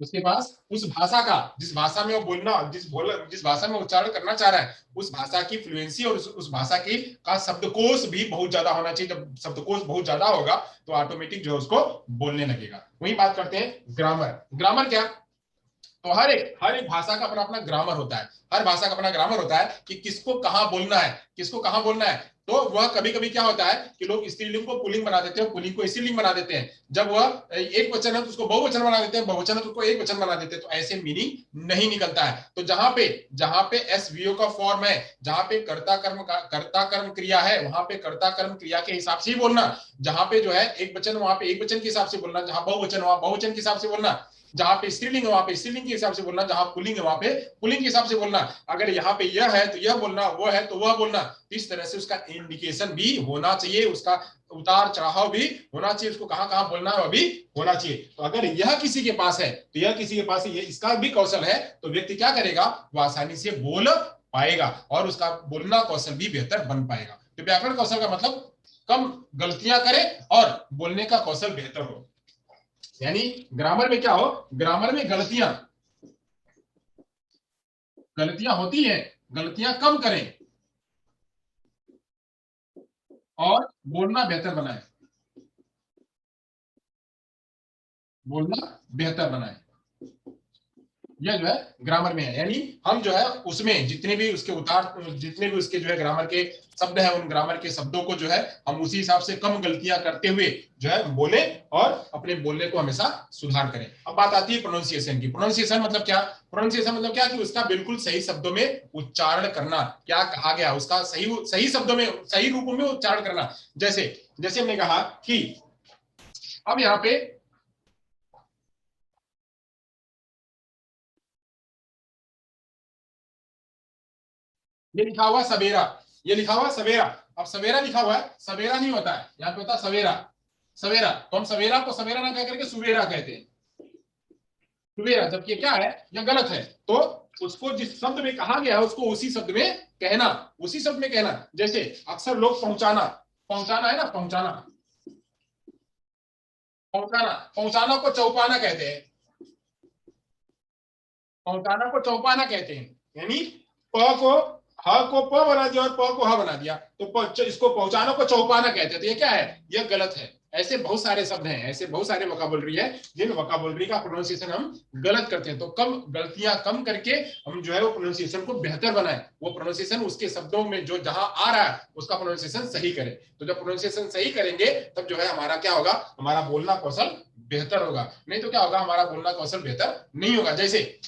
उसके पास उस भाषा का, जिस भाषा में वो बोलना, जिस भाषा में उच्चारण करना चाह रहा है, उस भाषा की फ्लुएंसी और उस भाषा की का शब्दकोश भी बहुत ज्यादा होना चाहिए। जब शब्दकोश बहुत ज्यादा होगा तो ऑटोमेटिक जो है उसको बोलने लगेगा। वही बात करते हैं ग्रामर। ग्रामर क्या, तो हर एक भाषा का अपना अपना ग्रामर होता है, हर भाषा का अपना ग्रामर होता है कि किसको कहां बोलना है, किसको कहां बोलना है। तो वह कभी कभी क्या होता है कि लोग स्त्रीलिंग को पुल्लिंग बना देते हैं, पुल्लिंग को स्त्रीलिंग बना देते हैं, जब वह एक वचन है तो उसको बहुवचन बना देते हैं, बहुवचन है तो उसको एक वचन बना देते हैं, तो ऐसे मीनिंग नहीं निकलता है। तो जहां पे एसवीओ का फॉर्म है, जहां पे कर्ता कर्म क्रिया है, वहां पे कर्ता कर्म क्रिया के हिसाब से ही बोलना, जहां पे जो है एक वचन, वहां पे एक वचन के हिसाब से बोलना, जहां बहुवचन वहां बहुवचन के हिसाब से बोलना, जहां पे स्त्रीलिंग है वहां पे स्त्रीलिंग के हिसाब से बोलना, जहां पुल्लिंग है वहां पे पुल्लिंग के हिसाब से बोलना। अगर यहाँ पे यह है तो यह बोलना, वो है तो वह बोलना। इस तरह से उसका इंडिकेशन भी होना चाहिए, उसका उतार चढ़ाव भी होना चाहिए, उसको कहां कहां बोलना है वह भी होना चाहिए। तो अगर यह किसी के पास है, तो यह किसी के पास है, इसका भी कौशल है, तो व्यक्ति क्या करेगा, वो आसानी से बोल पाएगा और उसका बोलना कौशल भी बेहतर बन पाएगा। तो व्याकरण कौशल का मतलब कम गलतियां करे और बोलने का कौशल बेहतर हो। यानी ग्रामर में क्या हो, ग्रामर में गलतियां गलतियां होती हैं, गलतियां कम करें और बोलना बेहतर बनाए, बोलना बेहतर बनाए। यह जो है ग्रामर में है, यानी हम जो है उसमें जितने भी उसके उतार, जितने भी उसके जो है ग्रामर के शब्द है, उन ग्रामर के शब्दों को जो है हम उसी हिसाब से कम गलतियां करते हुए जो है बोले और अपने बोलने को हमेशा सुधार करें। अब बात आती है प्रोनाउंसिएशन की। प्रोनाउंसिएशन मतलब क्या? प्रोनाउंसिएशन मतलब क्या कि उसका बिल्कुल सही शब्दों में उच्चारण करना, क्या कहा गया उसका सही सही शब्दों में, सही रूपों में उच्चारण करना। जैसे जैसे हमने कहा कि अब यहाँ पे ये लिखा हुआ सवेरा, ये लिखा हुआ सवेरा। अब सवेरा लिखा हुआ है, सवेरा नहीं होता है, यहाँ पे होता है सवेरा। सवेरा तो हम सवेरा को सवेरा ना कह करके सुवेरा कहते हैं, सुवेरा, जबकि क्या है, यह गलत है। तो उसको जिस शब्द में कहा गया है उसको उसी शब्द में कहना, उसी शब्द में कहना। जैसे अक्सर लोग पहुंचाना, पहुंचाना है ना, पहुंचाना, पहुंचाना, पहुंचाना को चौपाना कहते हैं, पहुंचाना को चौपाना कहते हैं। यानी प को ह को प बना दिया और प को ह बना दिया, तो इसको पहुंचाना को चौपाना कहते हैं। तो ये क्या है, ये गलत है। ऐसे बहुत सारे शब्द हैं, ऐसे बहुत सारे वोकैबुलरी है जिन वोकैबुलरी का प्रोनाउंसिएशन हम गलत करते हैं। तो कम गलतियां कम करके हम जो है वो प्रोनाउंसिएशन को बेहतर बनाए, वो प्रोनाउंसिएशन उसके शब्दों में जो जहां आ रहा है उसका प्रोनाउंसिएशन सही करें। तो जब प्रोनाउंसिएशन सही करेंगे तब जो है हमारा क्या होगा, हमारा बोलना कौशल बेहतर होगा। नहीं तो क्या होगा, हमारा बोलना कौशल बेहतर नहीं होगा। जैसे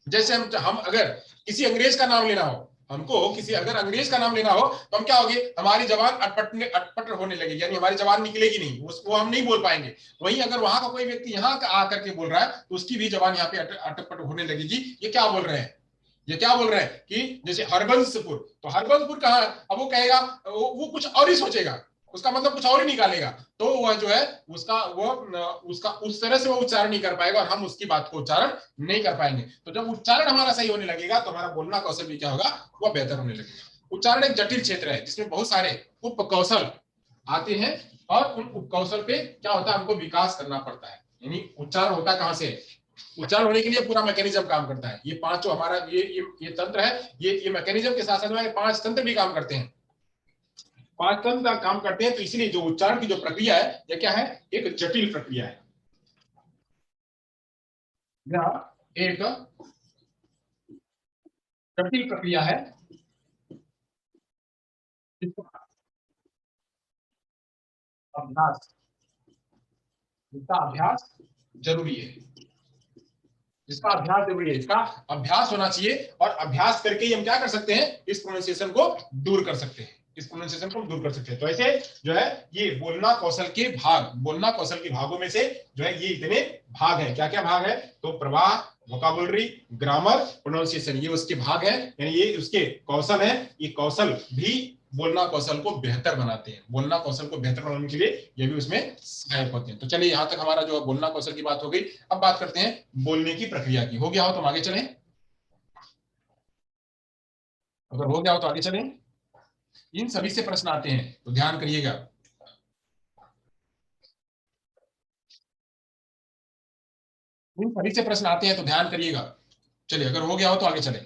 जैसे हम अगर किसी अंग्रेज का नाम लेना हो, हमको किसी अगर अंग्रेज का नाम लेना हो तो हम क्या होगे, हमारी जबान अटपट होने लगेगी, यानी हमारी जबान निकलेगी नहीं, उसको हम नहीं बोल पाएंगे। वहीं अगर वहां का कोई व्यक्ति यहाँ आकर के बोल रहा है तो उसकी भी जबान यहाँ पे अटपट होने लगेगी। ये क्या बोल रहे हैं, ये क्या बोल रहे हैं कि जैसे हरबंशपुर, तो हरबंशपुर कहाँ है, अब वो कहेगा, वो कुछ और ही सोचेगा, उसका मतलब कुछ और ही निकालेगा। तो वह जो है उसका वो उसका उस तरह से वो उच्चारण नहीं कर पाएगा और हम उसकी बात को उच्चारण नहीं कर पाएंगे। तो जब उच्चारण हमारा सही होने लगेगा तो हमारा बोलना कौशल भी क्या होगा, वह बेहतर होने लगेगा। उच्चारण एक जटिल क्षेत्र है जिसमें बहुत सारे उप कौशल आते हैं और उन उप कौशल पे क्या होता है, हमको विकास करना पड़ता है। यानी उच्चारण होता कहां से, उच्चारण होने के लिए पूरा मैकेनिज्म काम करता है। ये पांच जो हमारा ये तंत्र है, ये मैकेनिज्म के साथ साथ में पांच तंत्र भी काम करते हैं, पांच तंत्र काम करते हैं। तो इसलिए जो उच्चारण की जो प्रक्रिया है ये क्या है, एक जटिल प्रक्रिया है, यह एक जटिल प्रक्रिया है जिसका अभ्यास, जिसका अभ्यास जरूरी है, जिसका अभ्यास जरूरी है, इसका अभ्यास होना चाहिए। और अभ्यास करके ही हम क्या कर सकते हैं, इस प्रोनाउंसिएशन को दूर कर सकते हैं, इस प्रोनाउंसिएशन को दूर कर सकते हैं। तो ऐसे जो है ये बोलना कौशल के भाग, बोलना कौशल के भागों में से जो है ये इतने भाग हैं। क्या क्या भाग है, तो प्रवाह, वोकैबुलरी, ग्रामर, प्रोनाउंसिएशन, ये उसके भाग हैं, यानी ये उसके कौशल है। ये कौशल भी बोलना कौशल को बेहतर बनाते हैं, बोलना कौशल को बेहतर बनाने के लिए ये भी उसमें सहायक होते हैं। तो चलिए यहां तक हमारा जो बोलना कौशल की बात हो गई। अब बात करते हैं बोलने की प्रक्रिया की। हो गया हो तो हम आगे चलें, अगर हो गया हो तो आगे चलें। इन सभी से प्रश्न आते हैं तो ध्यान करिएगा, इन सभी से प्रश्न आते हैं तो ध्यान करिएगा। चलिए अगर हो गया हो तो आगे चले,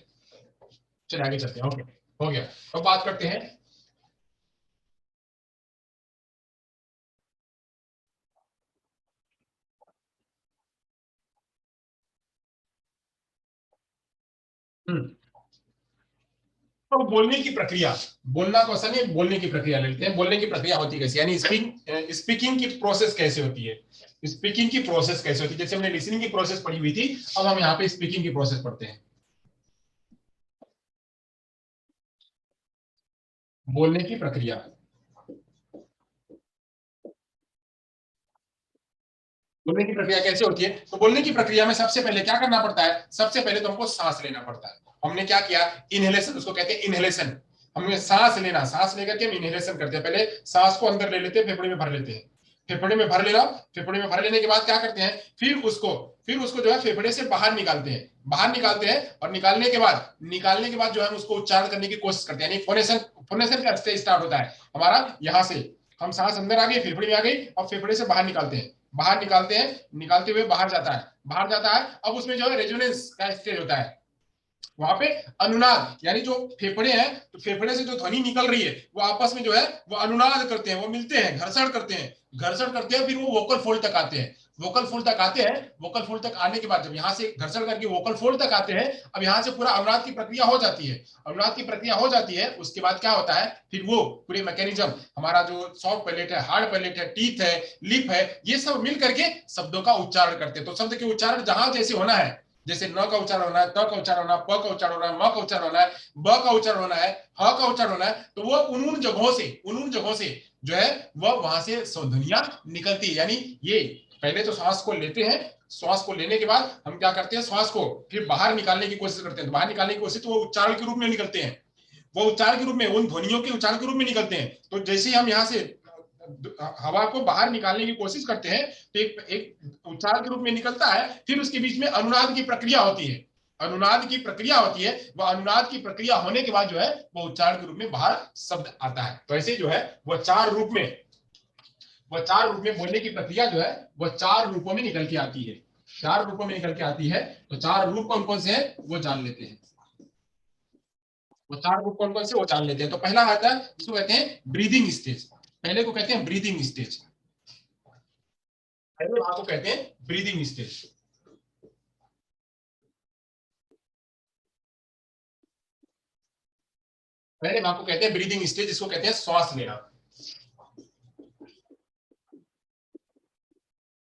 चलिए आगे चलते हैं। ओके, हो गया। अब बात करते हैं, तो बोलने की प्रक्रिया, बोलना कौशल नहीं, बोलने की प्रक्रिया लेते हैं। बोलने की प्रक्रिया होती कैसे, यानी स्पीकिंग की प्रोसेस कैसे होती है, स्पीकिंग की प्रोसेस कैसे होती है। जैसे हमने लिसनिंग की प्रोसेस पढ़ी हुई थी, अब हम यहाँ पे स्पीकिंग की प्रोसेस पढ़ते हैं। बोलने की प्रक्रिया, बोलने की प्रक्रिया कैसे होती है, तो बोलने की प्रक्रिया में सबसे पहले क्या करना पड़ता है, सबसे पहले तो हमको सांस लेना पड़ता है। हमने क्या किया, इनहेलेशन, उसको कहते हैं इनहेलेशन। हमने सांस लेना, सांस लेकर के हम इनहेलेशन करते हैं। पहले सांस को अंदर ले लेते हैं, फेफड़े में भर लेते हैं, फेफड़े में भर लेना, फेफड़े में भर लेने के बाद क्या करते हैं, फिर उसको जो है फेफड़े से बाहर निकालते हैं, बाहर निकालते हैं। और निकालने के बाद जो है उसको उच्चारण करने की कोशिश करते हैं। यानी फोनेशन, फोनेशन का स्टार्ट होता है हमारा यहाँ से। हम सांस अंदर आ गई, फेफड़े में आ गई और फेफड़े से बाहर निकालते हैं, बाहर निकालते हैं, निकालते हुए बाहर जाता है, बाहर जाता है। अब उसमें जो है रेजोनेंस का स्टेज होता है, वहां पे अनुनाद, यानी जो फेफड़े हैं, तो फेफड़े से जो ध्वनि निकल रही है वो आपस में जो है वो अनुनाद करते हैं, वो मिलते हैं, घर्षण करते हैं, घर्षण करते हैं, फिर वो वोकल फोल्ड तक आते हैं। वोकल फोल्ड तक आते हैं, वोकल फोल्ड तक आने के बाद जब यहाँ से घर्षण करके वोकल फोल्ड तक आते हैं, अब यहाँ से पूरा अनुनाद की प्रक्रिया हो जाती है। अनुनाद की प्रक्रिया हो जाती है, उसके बाद क्या होता है, फिर वो पूरे मैकेनिज्म, हमारा जो सॉफ्ट पैलेट है, हार्ड पैलेट है, टीथ है, लिप है, ये सब मिल करके शब्दों का उच्चारण करते हैं। तो शब्द के उच्चारण जहां जैसे होना है, जैसे न का उच्चारण होना है, त का उच्चारण होना है, प का उच्चारण होना है, म का उच्चारण होना है, ब का उच्चारण होना है, ह का उच्चारण होना है, तो वो उन जगहों से जो है वह वहां से ध्वनियां निकलती है। यानी ये पहले तो श्वास को लेते हैं, श्वास को लेने के बाद हम क्या करते हैं, श्वास को फिर बाहर निकालने की कोशिश करते हैं। तो बाहर निकालने की कोशिश तो वो उच्चारण के रूप में निकलते हैं, वो उच्चारण के रूप में, उन ध्वनियों के उच्चारण के रूप में निकलते हैं। तो जैसे ही हम यहाँ से हवा को बाहर निकालने की कोशिश करते हैं तो एक उच्चारण के रूप में निकलता है, फिर उसके बीच में अनुनाद की प्रक्रिया होती है, अनुनाद की प्रक्रिया होती है। वह अनुनाद की प्रक्रिया होने के बाद जो है वो उच्चारण के रूप में बाहर शब्द आता है। तो ऐसे जो है वह चार रूप में बोलने की प्रक्रिया जो है वह चार रूपों में निकल के आती है, चार रूपों में निकल के आती है। तो चार रूप कौन कौन से हैं वो जान लेते हैं, वो चार रूप कौन कौन से वो जान लेते हैं। तो पहला आता है, इसको कहते हैं ब्रीदिंग स्टेज, पहले को कहते हैं ब्रीदिंग स्टेज, पहले भाग को कहते हैं ब्रीदिंग स्टेज। पहले भाग को कहते हैं ब्रीदिंग स्टेज, इसको कहते हैं श्वास लेना,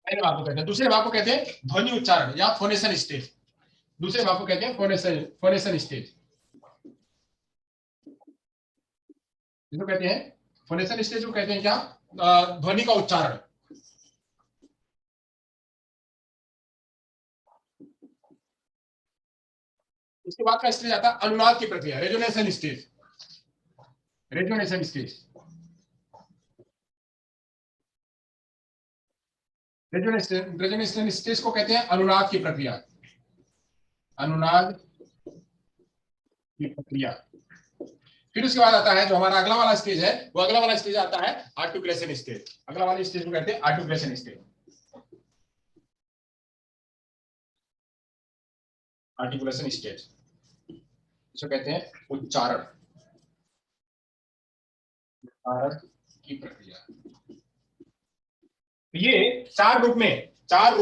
पहले भाग को कहते हैं। दूसरे भाग को कहते हैं ध्वनि उच्चारण या फोनेशन स्टेज, दूसरे भाग को कहते हैं फोनेशन फोनेशन स्टेज, इसको कहते हैं फोनेशन स्टेज को कहते हैं क्या, ध्वनि का उच्चारण। उसके बाद का स्टेज आता है अनुनाद की प्रक्रिया, रेजोनेशन स्टेज, रेजोनेशन स्टेज, रेजोनेशन स्टेज को कहते हैं अनुनाद की प्रक्रिया, अनुनाद की प्रक्रिया। फिर उसके बाद आता है जो हमारा अगला वाला स्टेज है, वो अगला वाला स्टेज आता है आर्टिकुलेशन स्टेज, अगला वाले स्टेज को कहते हैं आर्टिकुलेशन स्टेज, आर्टिकुलेशन स्टेज, इसको कहते हैं उच्चारण, उच्चारण की प्रक्रिया। ये चार रूप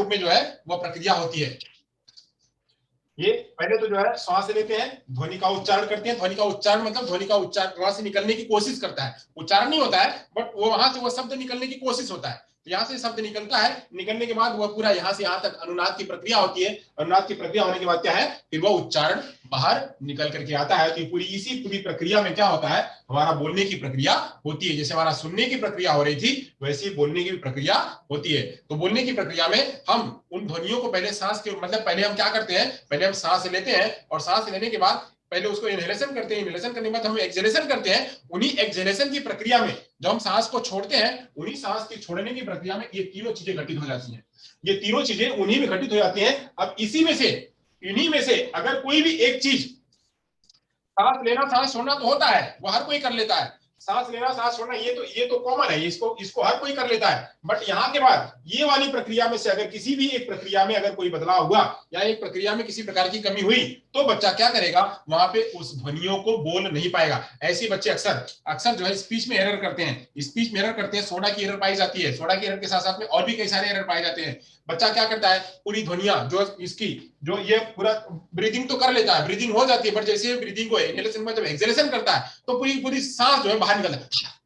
में जो है वो प्रक्रिया होती है। ये पहले तो जो है श्वास लेते हैं, ध्वनि का उच्चारण करते हैं, ध्वनि का उच्चारण मतलब ध्वनि का उच्चारण वहां से निकलने की कोशिश करता है, उच्चारण नहीं होता है बट वो वहां से वो शब्द निकलने की कोशिश होता है। तो यहाँ से शब्द निकलता है, निकलने के बाद वह पूरा यहाँ से यहाँ तक अनुनाद की प्रक्रिया होती है। अनुनाद की प्रक्रिया होने के बाद क्या है, फिर वह उच्चारण बाहर निकल करके आता है। तो पूरी प्रक्रिया में क्या होता है, हमारा बोलने की प्रक्रिया होती है। जैसे हमारा सुनने की प्रक्रिया हो रही थी वैसे ही बोलने की भी प्रक्रिया होती है। तो बोलने की प्रक्रिया में हम उन ध्वनियों को पहले सांस के मतलब पहले हम क्या करते हैं, पहले हम सांस लेते हैं और सांस लेने के बाद पहले उसको इनहेलेशन करते हैं, इनहेलेशन करने के बाद हम एक्सहेलेशन करते हैं। उन्हीं एक्सहेलेशन की प्रक्रिया में जब हम सांस को छोड़ते हैं, उन्हीं सांस के छोड़ने की प्रक्रिया में ये तीनों चीजें घटित हो जाती हैं, ये तीनों चीजें उन्हीं में घटित हो जाती हैं। अब इन्हीं में से अगर कोई भी एक चीज, सांस लेना सांस छोड़ना तो होता है, वो हर कोई कर लेता है, सांस लेना सांस छोड़ना ये तो कॉमन है, इसको हर कोई कर लेता है। बट यहाँ के बाद ये वाली प्रक्रिया में से अगर किसी भी एक प्रक्रिया में अगर कोई बदलाव हुआ या एक प्रक्रिया में किसी प्रकार की कमी हुई तो बच्चा क्या करेगा, वहां पे उस ध्वनियों को बोल नहीं पाएगा। ऐसे बच्चे अक्सर अक्सर जो है स्पीच में एरर करते हैं, स्पीच में एरर करते हैं, सोडा की एरर पाई जाती है, सोडा की एरर के साथ साथ में और भी कई सारे एरर पाए जाते हैं। बच्चा क्या करता है, पूरी ध्वनिया जो इसकी जो ये पूरा ब्रीदिंग तो कर लेता है, ब्रीदिंग हो जाती है, बट जैसे ब्रीदिंग को इनहेलेशन में जब एक्सहेलेशन करता है तो पूरी पूरी सांस जो है बाहर निकलता है,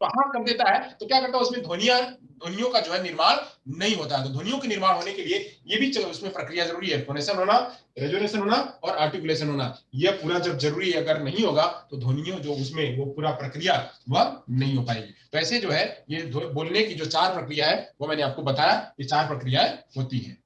तो हाँ कर देता है, तो क्या करता है उसमें ध्वनियों का जो है निर्माण नहीं होता है। तो ध्वनियों के निर्माण होने के लिए ये भी उसमें प्रक्रिया जरूरी है, फोनेशन होना, रेजोनेशन होना और आर्टिकुलेशन होना। यह पूरा जब जरूरी अगर नहीं होगा तो ध्वनियों जो उसमें वो पूरा प्रक्रिया वह नहीं हो पाएगी। तो ऐसे जो है ये बोलने की जो चार प्रक्रिया है वो मैंने आपको बताया, ये चार प्रक्रियाएं होती है।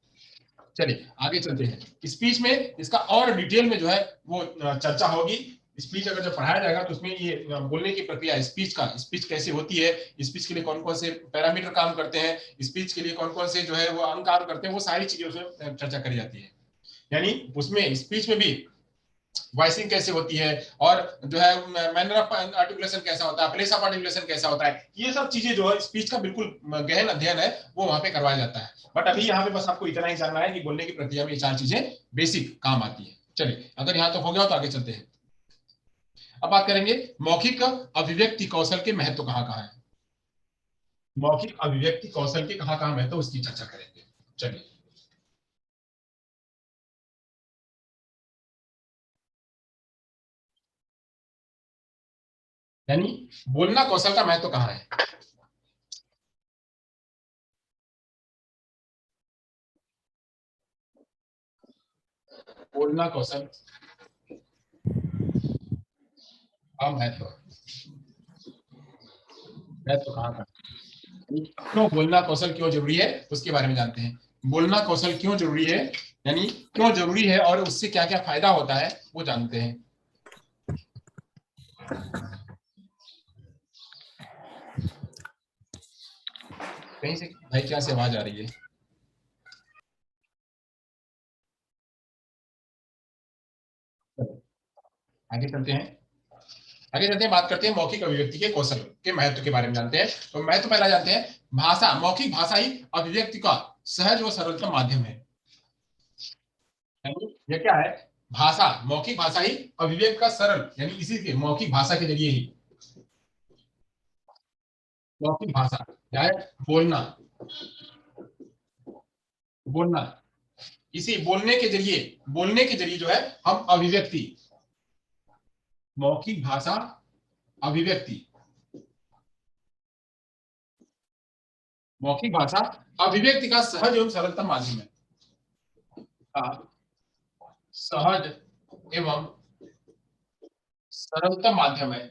चलिए आगे चलते हैं, स्पीच में इसका और डिटेल में जो है वो चर्चा होगी। स्पीच अगर जब पढ़ाया जाएगा तो उसमें ये बोलने की प्रक्रिया, स्पीच कैसे होती है, स्पीच के लिए कौन कौन से पैरामीटर काम करते हैं, स्पीच के लिए कौन कौन से जो है वो अंग काम करते हैं, वो सारी चीजें उसमें चर्चा करी जाती है। यानी उसमें स्पीच में भी वॉइसिंग कैसे होती है, और जो है मैनर ऑफ आर्टिकुलेशन कैसा होता है, प्लेस ऑफ आर्टिकुलेशन कैसा होता है, ये सब चीजें जो है स्पीच का बिल्कुल गहन अध्ययन है वो वहां पे करवाया जाता है। बट अभी यहाँ पे बस आपको इतना ही जानना है कि बोलने की प्रक्रिया में ये चार चीजें बेसिक काम आती है। चलिए अगर यहाँ तक हो गया तो आगे चलते हैं। अब बात करेंगे मौखिक अभिव्यक्ति कौशल के महत्व कहाँ कहाँ है। मौखिक अभिव्यक्ति कौशल के कहाँ कहाँ महत्व, उसकी चर्चा करेंगे। चलिए, यानी बोलना कौशल का महत्व कहाँ है। बोलना कौशल का महत्व, महत्व कहाँ का, क्यों बोलना कौशल क्यों जरूरी है उसके बारे में जानते हैं। बोलना कौशल क्यों जरूरी है, यानी क्यों जरूरी है और उससे क्या क्या फायदा होता है वो जानते हैं। कहीं से भाई क्या से आवाज आ रही है। आगे चलते हैं, आगे चलते हैं, बात करते हैं मौखिक अभिव्यक्ति के कौशल के महत्व के बारे में जानते हैं। तो महत्व पहला जानते हैं, भाषा, मौखिक भाषा ही अभिव्यक्ति का सहज और सरलतम माध्यम है। यानी ये क्या है, भाषा, मौखिक भाषा ही अभिव्यक्ति का सरल, यानी इसी के मौखिक भाषा के जरिए ही, मौखिक भाषा क्या है, बोलना, बोलना, इसी बोलने के जरिए, बोलने के जरिए जो है हम अभिव्यक्ति, मौखिक भाषा अभिव्यक्ति, मौखिक भाषा अभिव्यक्ति का सहज एवं सरलतम माध्यम है, सहज एवं सरलतम माध्यम है।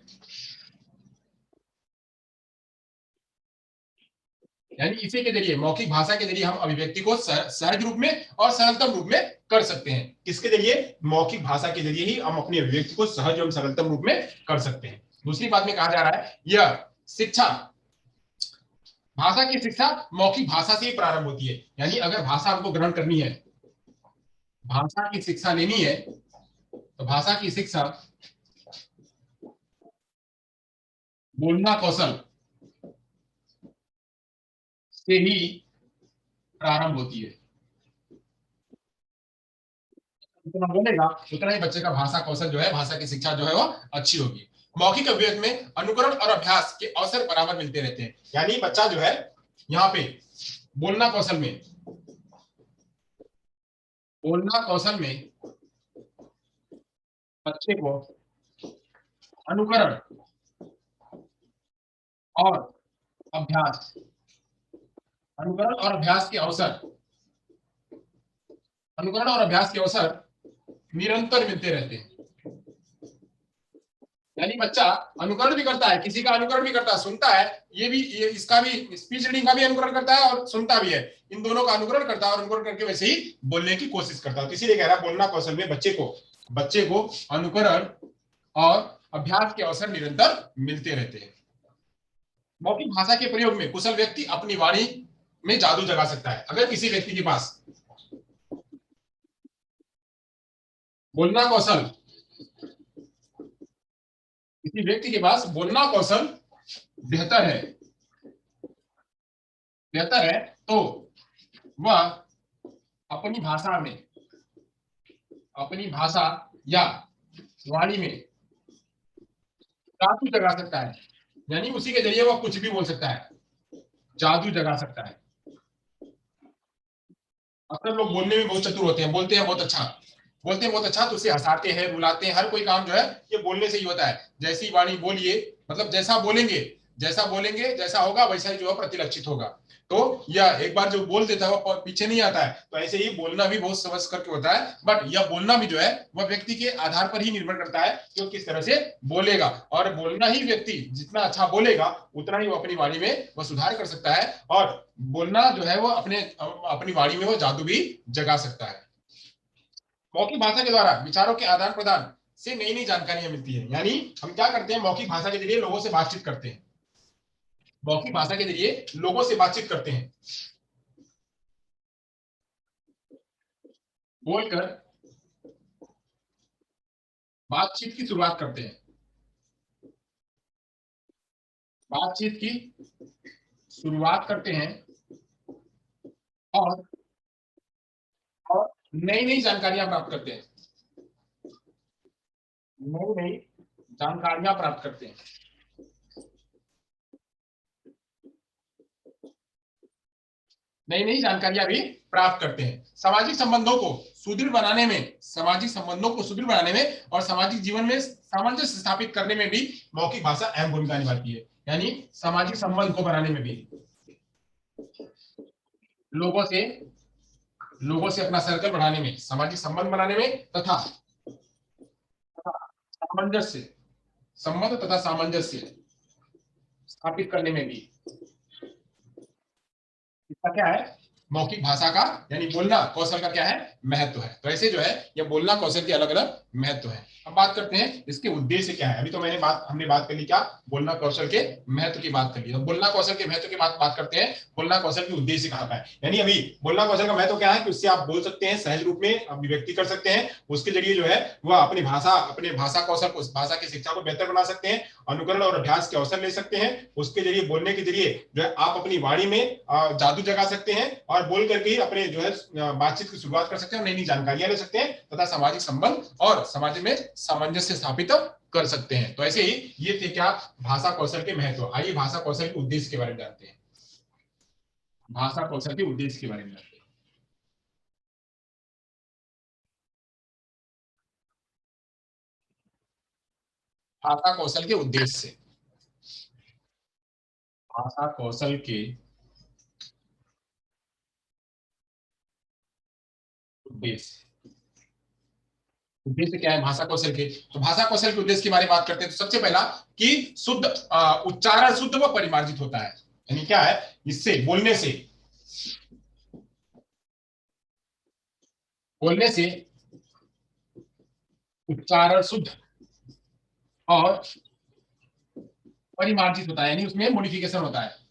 यानी इसी के जरिए, मौखिक भाषा के जरिए हम अभिव्यक्ति को सहज रूप में और सरलतम रूप में कर सकते हैं। किसके जरिए, मौखिक भाषा के जरिए ही हम अपनी अभिव्यक्ति को सहज एवं सरलतम रूप में कर सकते हैं। दूसरी बात में कहा जा रहा है, यह शिक्षा, भाषा की शिक्षा मौखिक भाषा से ही प्रारंभ होती है। यानी अगर भाषा हमको ग्रहण करनी है, भाषा की शिक्षा लेनी है, तो भाषा की शिक्षा बोलना कौशल से ही प्रारंभ होती है। जितना बोलेगा उतना ही बच्चे का भाषा कौशल जो है, भाषा की शिक्षा जो है वो अच्छी होगी। मौखिक अभिव्यक्ति में अनुकरण और अभ्यास के अवसर बराबर मिलते रहते हैं। यानी बच्चा जो है यहाँ पे बोलना कौशल में, बोलना कौशल में बच्चे को अनुकरण और अभ्यास, अनुकरण और अभ्यास के अवसर, अनुकरण और अभ्यास के अवसर निरंतर मिलते रहते हैं। यानी बच्चा अनुकरण भी करता है, किसी का अनुकरण भी करता है, सुनता है, ये इसका भी स्पीच रीडिंग का भी अनुकरण करता है और सुनता भी है। इन दोनों का अनुकरण करता है और अनुकरण करके वैसे ही बोलने की कोशिश करता है। तो इसीलिए कह रहा है बोलना कौशल में बच्चे को अनुकरण और अभ्यास के अवसर निरंतर मिलते रहते हैं। मौखिक भाषा के प्रयोग में कुशल व्यक्ति अपनी वाणी में जादू जगा सकता है। अगर किसी व्यक्ति के पास बोलना कौशल, किसी व्यक्ति के पास बोलना कौशल बेहतर है, बेहतर है, तो वह अपनी भाषा में, अपनी भाषा या वाणी में जादू जगा सकता है। यानी उसी के जरिए वह कुछ भी बोल सकता है, जादू जगा सकता है। अक्सर लोग बोलने में बहुत चतुर होते हैं, बोलते हैं बहुत अच्छा, बोलते हैं बहुत अच्छा, तो उसे हंसाते हैं, रुलाते हैं। हर कोई काम जो है ये बोलने से ही होता है। जैसी वाणी बोलिए, मतलब जैसा बोलेंगे, जैसा बोलेंगे जैसा होगा वैसा ही जो है प्रतिलक्षित होगा। तो यह एक बार जो बोल देता है वो पीछे नहीं आता है। तो ऐसे ही बोलना भी बहुत समझ करके होता है, बट यह बोलना भी जो है वह व्यक्ति के आधार पर ही निर्भर करता है कि वो किस तरह से बोलेगा। और बोलना ही, व्यक्ति जितना अच्छा बोलेगा उतना ही वो अपनी वाणी में वो सुधार कर सकता है, और बोलना जो है वो अपनी वाणी में वो जादू भी जगा सकता है। मौखिक भाषा के द्वारा विचारों के आदान प्रदान से नई नई जानकारियां मिलती है। यानी हम क्या करते हैं, मौखिक भाषा के जरिए लोगों से बातचीत करते हैं, मौखिक भाषा के जरिए लोगों से बातचीत करते हैं, बोलकर बातचीत की शुरुआत करते हैं, बातचीत की शुरुआत करते हैं और और नई नई जानकारियां प्राप्त करते हैं, नई नई जानकारियां प्राप्त करते हैं, नई नई जानकारियां भी प्राप्त करते हैं। सामाजिक संबंधों को सुदृढ़ बनाने में, सामाजिक संबंधों को सुदृढ़ बनाने में और सामाजिक जीवन में सामंजस्य स्थापित करने में भी मौखिक भाषा अहम भूमिका निभाती है। यानी सामाजिक संबंध को बनाने में भी, लोगों से लोगों से अपना सर्कल बढ़ाने में, सामाजिक संबंध बनाने में तथा सामंजस्य, संबंध तथा सामंजस्य स्थापित करने में भी इसका क्या है, मौखिक भाषा का यानी बोलना कौशल का क्या है, महत्व है। तो ऐसे जो है ये बोलना कौशल के अलग अलग महत्व है। अब बात करते हैं इसके उद्देश्य क्या है। अभी तो हमने बात कर ली क्या, बोलना कौशल के महत्व की बात कर ली। तो बोलना कौशल के महत्व की बात करते हैं, बोलना कौशल के उद्देश्य कहाँ का है। यानी अभी बोलना कौशल का महत्व क्या है कि उससे आप बोल सकते हैं, सहज रूप में अभिव्यक्ति कर सकते हैं, उसके जरिए जो है वह अपने भाषा कौशल को, भाषा की शिक्षा को बेहतर बना सकते हैं, अनुकरण और अभ्यास के अवसर ले सकते हैं। उसके जरिए, बोलने के जरिए जो है आप अपनी वाणी में जादू जगा सकते हैं और बोल करके ही अपने जो है बातचीत की शुरुआत कर सकते हैं, नई नई जानकारियां ले सकते हैं तथा सामाजिक संबंध और समाज में सामंजस्य स्थापित कर सकते हैं। तो ऐसे ही ये थे क्या, भाषा कौशल के महत्व। आइए भाषा कौशल के उद्देश्य के बारे में जानते हैं, भाषा कौशल के उद्देश्य के बारे में जानते हैं। भाषा कौशल के उद्देश्य, भाषा कौशल के उद्देश्य, उद्देश्य क्या है भाषा कौशल के। तो भाषा कौशल के उद्देश्य के बारे में बात करते हैं तो सबसे पहला कि शुद्ध उच्चारण शुद्ध व परिमार्जित होता है। यानी क्या है, इससे बोलने से उच्चारण शुद्ध और परिमार्जित होता है, यानी उसमें मॉडिफिकेशन होता है,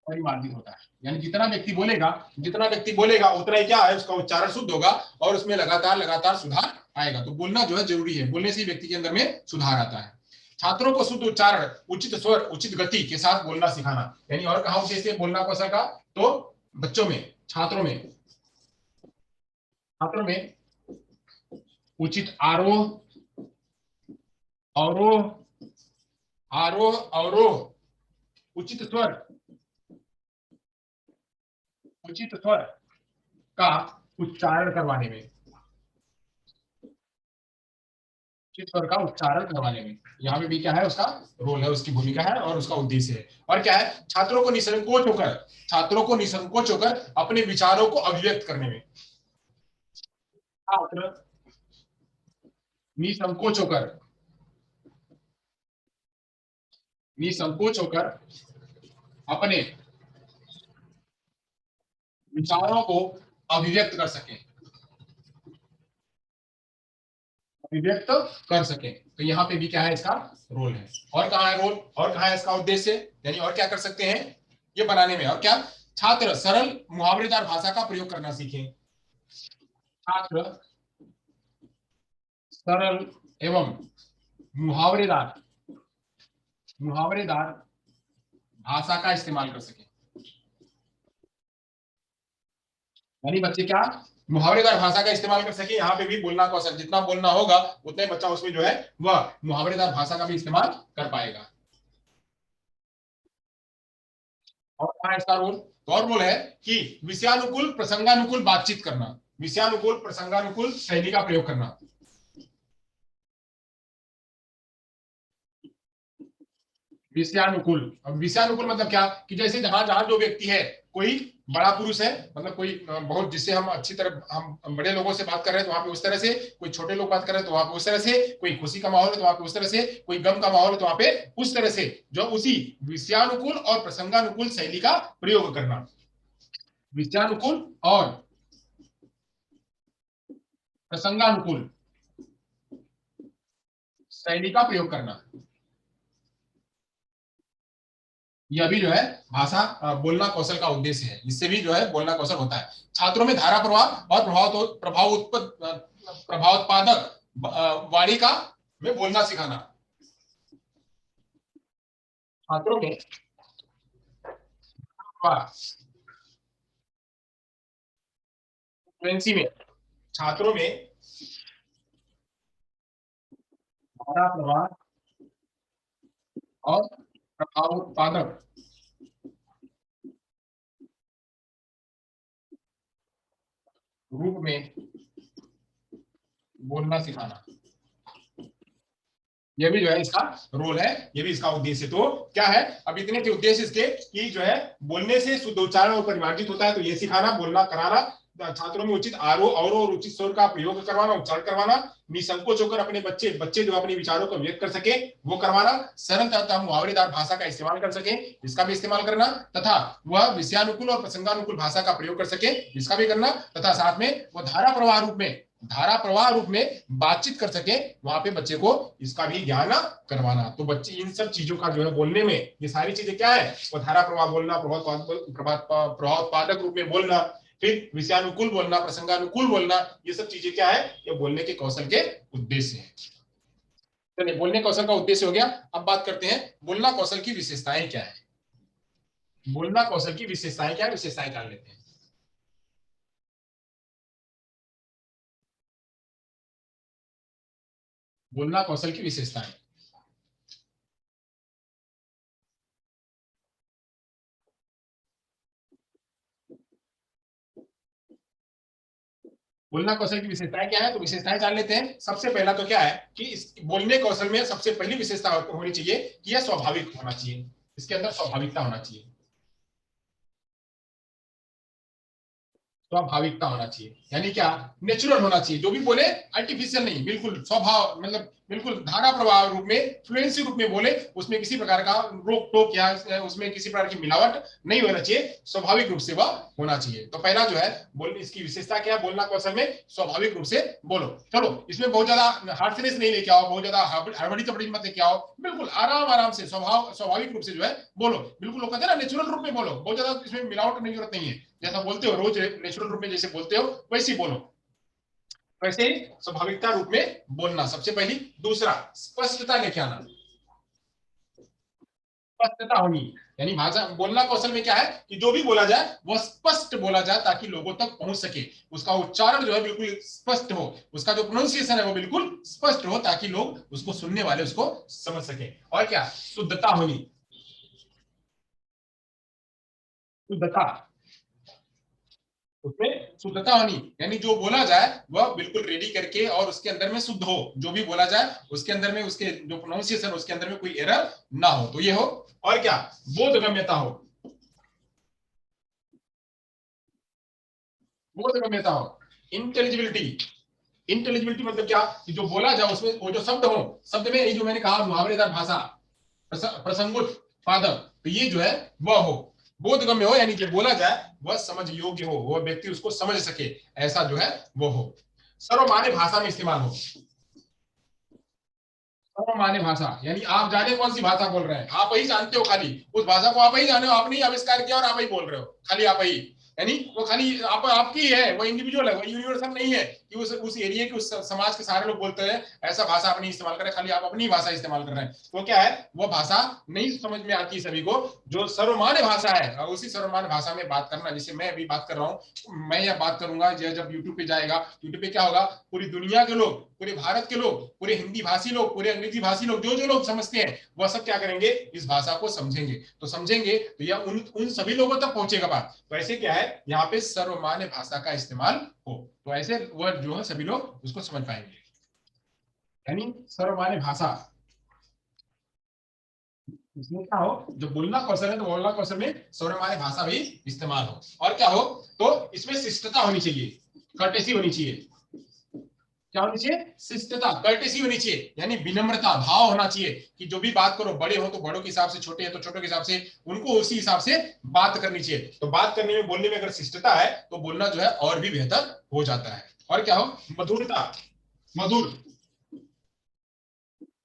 परिमार्जित होता है। यानी जितना व्यक्ति बोलेगा उतना ही क्या है, उसका उच्चारण शुद्ध होगा और उसमें लगातार लगातार सुधार आएगा। तो बोलना जो है जरूरी है, बोलने से ही व्यक्ति के अंदर में सुधार आता है। छात्रों को शुद्ध उच्चारण, उचित स्वर, उचित गति के साथ बोलना सिखाना। यानी और कहा उद्देश्य बोलना कौशल का, तो बच्चों में, छात्रों में उचित आरोह, अवरोह, आरोह अवरोह, उचित स्वर, उचित स्वर का उच्चारण करवाने में, उचित स्वर का उच्चारण करवाने में यहाँ पे भी क्या है, उसका रोल है, उसकी भूमिका है और उसका उद्देश्य है। और क्या है, छात्रों को निसंकोच होकर अपने विचारों को अभिव्यक्त करने में, छात्र निसंकोच होकर अपने विचारों को अभिव्यक्त कर सके, अभिव्यक्त कर सके। तो यहाँ पे भी क्या है, इसका रोल है। और कहाँ है रोल, और कहाँ है इसका उद्देश्य, यानी और क्या कर सकते हैं ये बनाने में। और क्या, छात्र सरल मुहावरेदार भाषा का प्रयोग करना सीखें, छात्र सरल एवं मुहावरेदार मुहावरेदार भाषा का इस्तेमाल कर सके। यानी बच्चे क्या, मुहावरेदार भाषा का इस्तेमाल कर सके। यहाँ पे भी बोलना कौशल, जितना बोलना होगा उतने बच्चा उसमें जो है वह मुहावरेदार भाषा का भी इस्तेमाल कर पाएगा। और कहाँ इसका रोल, तो और रोल है कि विषयानुकूल प्रसंगानुकूल बातचीत करना, विषयानुकूल प्रसंगानुकूल शैली का प्रयोग करना। विषयानुकूल, अब विषयानुकूल मतलब क्या, कि जैसे जहां जहां जो व्यक्ति है, कोई बड़ा पुरुष है, मतलब कोई बहुत, जिससे हम अच्छी तरह, हम बड़े लोगों से बात कर रहे हैं तो वहां पे उस तरह से, कोई छोटे लोग बात कर रहे हैं तो वहां पे उस तरह से, कोई खुशी का माहौल है तो वहां पे उस तरह से, कोई गम का माहौल है तो वहां पे उस तरह से, जो उसी विषयानुकूल और प्रसंगानुकूल शैली का प्रयोग करना, विषयानुकूल और प्रसंगानुकूल शैली का प्रयोग करना, यह भी जो है भाषा बोलना कौशल का उद्देश्य है। इससे भी जो है बोलना कौशल होता है। छात्रों में धारा प्रवाह और प्रभावोत्पादक वाणी का में बोलना सिखाना। छात्रों में फ्लुएंसी में, छात्रों में धारा प्रवाह और प्रभावोत्पादक रूप में बोलना सिखाना, ये भी जो है इसका रोल है, ये भी इसका उद्देश्य। तो क्या है, अब इतने के उद्देश्य इसके कि जो है बोलने से शुद्ध उच्चारण और परिमार्जित होता है, तो ये सिखाना, बोलना कराना, छात्रों में उचित आरोह अवरोह और उचित स्वर का प्रयोग करवाना, उच्चारण करवाना, निसंकोच होकर अपने बच्चे जो अपने विचारों को व्यक्त कर सके वो करवाना, सरल तथा मुहावरेदार भाषा का इस्तेमाल कर सके इसका भी इस्तेमाल करना, तथा वह विषयानुकूल और प्रसंगानुकूल भाषा का प्रयोग कर सके इसका भी करना, तथा साथ में वो धारा प्रवाह रूप में बातचीत कर सके, वहां पे बच्चे को इसका भी ज्ञान करवाना। तो बच्चे इन सब चीजों का जो है बोलने में, ये सारी चीजें क्या है, वो धारा प्रवाह बोलना, प्रभावोत्पादक रूप में बोलना, फिर विषयानुकूल बोलना, प्रसंगानुकूल बोलना, ये सब चीजें क्या है, ये बोलने के कौशल के उद्देश्य है। चलिए, बोलने कौशल का उद्देश्य हो गया। अब बात करते हैं बोलना कौशल की विशेषताएं क्या है। बोलना कौशल की विशेषताएं क्या है, विशेषताएं जान लेते हैं। बोलना कौशल की विशेषताएं, बोलना कौशल की विशेषताएं क्या है, तो विशेषताएं जान लेते हैं। सबसे पहला तो क्या है कि इस बोलने कौशल में सबसे पहली विशेषता होनी चाहिए कि यह स्वाभाविक होना चाहिए, इसके अंदर स्वाभाविकता होना चाहिए, स्वाभाविकता होना चाहिए, यानी क्या, नेचुरल होना चाहिए, जो भी बोले आर्टिफिशियल नहीं, बिल्कुल स्वभाव, मतलब बिल्कुल धारा प्रवाह रूप में, फ्लुएंसी रूप में बोले, उसमें किसी प्रकार का रोक टोक या उसमें किसी प्रकार की मिलावट नहीं होना चाहिए, स्वाभाविक रूप से वह होना चाहिए। तो पहला जो है बोल, इसकी विशेषता क्या है, बोलना कौशल में स्वाभाविक रूप से बोलो। चलो, इसमें बहुत ज्यादा हार्डनेस नहीं लेके आओ, बहुत ज्यादा हड़बड़ी तबड़ी मत लेके आओ, बिल्कुल आराम आराम से स्वाभाविक रूप से जो है बोलो, बिल्कुल लोग कहते हैं ना नेचुरल रूप में बोलो, बहुत ज्यादा इसमें मिलावट करने की जरूरत नहीं है, जैसा बोलते हो रोज नेचुरल रूप में जैसे बोलते हो वैसे ही बोलो, वैसे स्वाभाविकता रूप में बोलना सबसे पहली। दूसरा, स्पष्टता लेके आना, स्पष्टता होनी, यानी भाषा बोलना कौशल में क्या है कि जो भी बोला जाए वह स्पष्ट बोला जाए ताकि लोगों तक पहुंच सके, उसका उच्चारण जो है बिल्कुल स्पष्ट हो, उसका जो प्रोनाउंसिएशन है वो बिल्कुल स्पष्ट हो ताकि लोग उसको सुनने वाले उसको समझ सके। और क्या, शुद्धता होनी, शुद्धता, उसमें शुद्धता होनी, यानी जो बोला जाए वह बिल्कुल रेडी करके और उसके अंदर में शुद्ध हो, जो भी बोला जाए उसके अंदर में, उसके जो प्रोनाउंसिएशन उसके अंदर में कोई एरर ना हो, तो ये हो। और क्या, बोधगम्यता हो, बोधगम्यता हो, इंटेलिजिबिलिटी, इंटेलिजिबिलिटी मतलब क्या कि जो बोला जाए उसमें वो जो शब्द हो, शब्द में ये जो मैंने कहा मुहावरेदार भाषा, प्रसंगोत्पादक, तो ये जो है वह हो, बोधगम्य हो, यानी जो बोला जाए वह समझ योग्य हो, वह व्यक्ति उसको समझ सके, ऐसा जो है वो हो। सर्वमान्य भाषा में इस्तेमाल हो, सर्वमान्य भाषा यानी आप जाने कौन सी भाषा बोल रहे हैं, आप ही जानते हो, खाली उस भाषा को आप ही जाने हो, आपने ही आविष्कार किया और आप ही बोल रहे हो, खाली आप ही, यानी वो खाली आपकी है, वो इंडिविजुअल है, वो यूनिवर्सल नहीं है कि उस एरिया के उस समाज के सारे लोग बोलते हैं ऐसा भाषा आप नहीं इस्तेमाल कर रहे, खाली आप अपनी भाषा इस्तेमाल कर रहे हैं, तो क्या है वो भाषा नहीं समझ में आती सभी को, जो सर्वमान्य भाषा है उसी सर्वमान्य भाषा में बात करना, जैसे मैं अभी बात कर रहा हूँ, मैं यह बात करूंगा, जब यूट्यूब पे जाएगा, यूट्यूब पे क्या होगा, पूरी दुनिया के लोग, पूरे भारत के लोग, पूरे हिंदी भाषी लोग, पूरे अंग्रेजी भाषी लोग, जो जो लोग समझते हैं वह सब क्या करेंगे, इस भाषा को समझेंगे, तो समझेंगे तो यह उन सभी लोगों तक पहुंचेगा बात, तो ऐसे क्या है यहाँ पे सर्वमान्य भाषा का इस्तेमाल हो, तो ऐसे वर्ड जो है सभी लोग उसको समझ पाएंगे, यानी सर्वमान्य भाषा, इसमें क्या हो, जो बोलना कौशल है तो बोलना कौशल में सर्वमान्य भाषा भी इस्तेमाल हो, और क्या हो, तो इसमें शिष्टता होनी चाहिए, कर्टेसी होनी चाहिए, क्या होनी चाहिए, शिष्टता, कर्टेसी होनी चाहिए, यानी विनम्रता भाव होना चाहिए कि जो भी बात करो, बड़े हो तो बड़ों के हिसाब से, छोटे हैं तो छोटों के हिसाब से, उनको उसी हिसाब से बात करनी चाहिए, तो बात करने में, बोलने में अगर शिष्टता है तो बोलना जो है और भी बेहतर हो जाता है। और क्या हो, मधुरता, मधुर,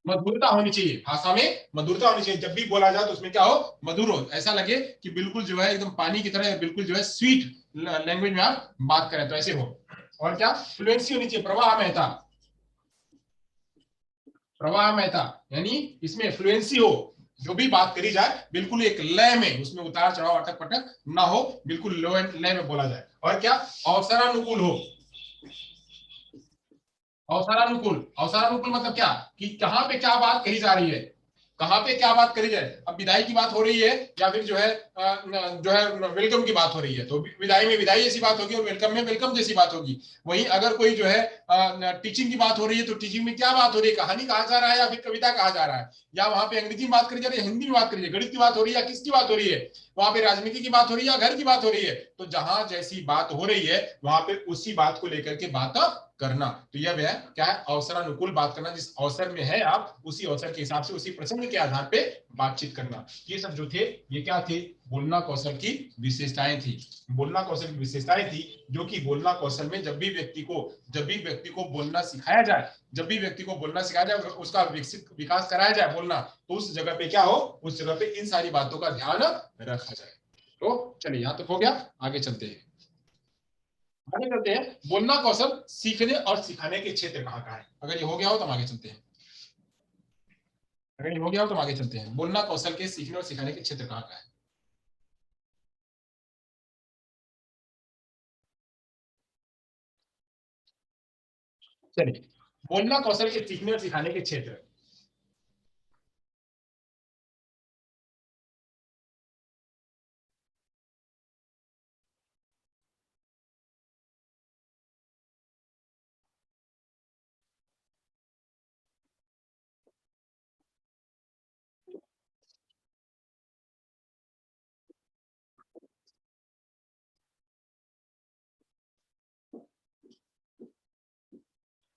मधुरता होनी चाहिए, भाषा में मधुरता होनी चाहिए, जब भी बोला जाए तो उसमें क्या हो, मधुर हो, ऐसा लगे कि बिल्कुल जो है एकदम पानी की तरह, बिल्कुल जो है स्वीट लैंग्वेज में आप बात करें, तो ऐसे हो। और क्या, फ्लुएंसी होनी चाहिए, प्रवाह महता, प्रवाह महता, यानी इसमें फ्लुएंसी हो, जो भी बात करी जाए बिल्कुल एक लय में, उसमें उतार चढ़ाव अटक पटक ना हो, बिल्कुल लय में बोला जाए। और क्या, अवसरानुकूल हो, अवसरानुकूल, अवसरानुकूल मतलब क्या, कि कहां पे क्या बात कही जा रही है, कहां पे क्या बात करी जाए। अब विदाई की बात हो रही है, या फिर जो है वेलकम की बात हो रही है, तो विदाई में विदाई जैसी बात होगी और वेलकम में वेलकम जैसी बात होगी। वहीं अगर कोई जो है टीचिंग की बात हो रही है, तो टीचिंग में क्या बात हो रही है, कहानी कहा जा रहा है या फिर कविता कहा जा रहा है, या वहां पे अंग्रेजी में बात करी जा रही है, हिंदी में बात करी है, गणित की बात हो रही है, या किसकी बात हो रही है, वहां पे राजनीति की बात हो रही है या घर की बात हो रही है। तो जहां जैसी बात हो रही है वहां पे उसी बात को लेकर के बात करना। तो यह है क्या है, अवसरानुकूल बात करना, जिस अवसर में है आप उसी अवसर के हिसाब से, उसी प्रसंग के आधार पे बातचीत करना। ये सब जो थे, ये क्या थे, बोलना कौशल की विशेषताएं थी, बोलना कौशल की विशेषताएं थी, जो कि बोलना कौशल में जब भी व्यक्ति को बोलना सिखाया जाए, जब भी व्यक्ति को बोलना सिखाया जाए, उसका विकसित विकास कराया जाए बोलना, तो उस जगह पे क्या हो, उस जगह पे इन सारी बातों का ध्यान रखा जाए। तो चलिए यहां तक हो गया, आगे चलते हैं। आगे चलते हैं, बोलना कौशल सीखने और सिखाने के क्षेत्र कहाँ कहाँ है। अगर ये हो गया हो तो हम आगे चलते हैं, अगर ये हो गया हो तो हम आगे चलते हैं, बोलना कौशल के सीखने और सिखाने के क्षेत्र कहाँ कहाँ है। चलिए, बोलना कौशल के सीखने और सिखाने के क्षेत्र,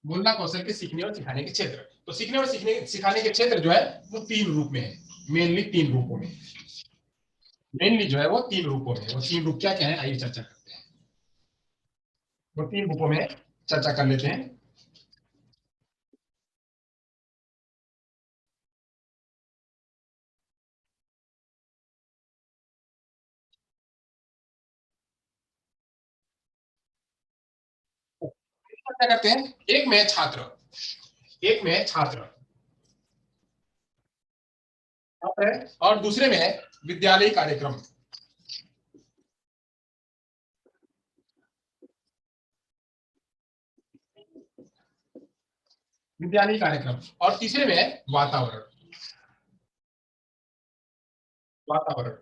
बोलना कौशल के सीखने और सिखाने के क्षेत्र, तो सीखने और सीखने सिखाने के क्षेत्र जो है वो तीन रूप में है, मेनली तीन रूपों में, मेनली जो है वो तीन रूपों में, वो तीन रूप क्या क्या है आइए चर्चा करते हैं, वो तीन रूपों में चर्चा कर लेते हैं। चर्चा करते हैं, एक में है छात्र, एक में है छात्र, और दूसरे में है विद्यालय कार्यक्रम, विद्यालय कार्यक्रम, और तीसरे में है वातावरण, वातावरण।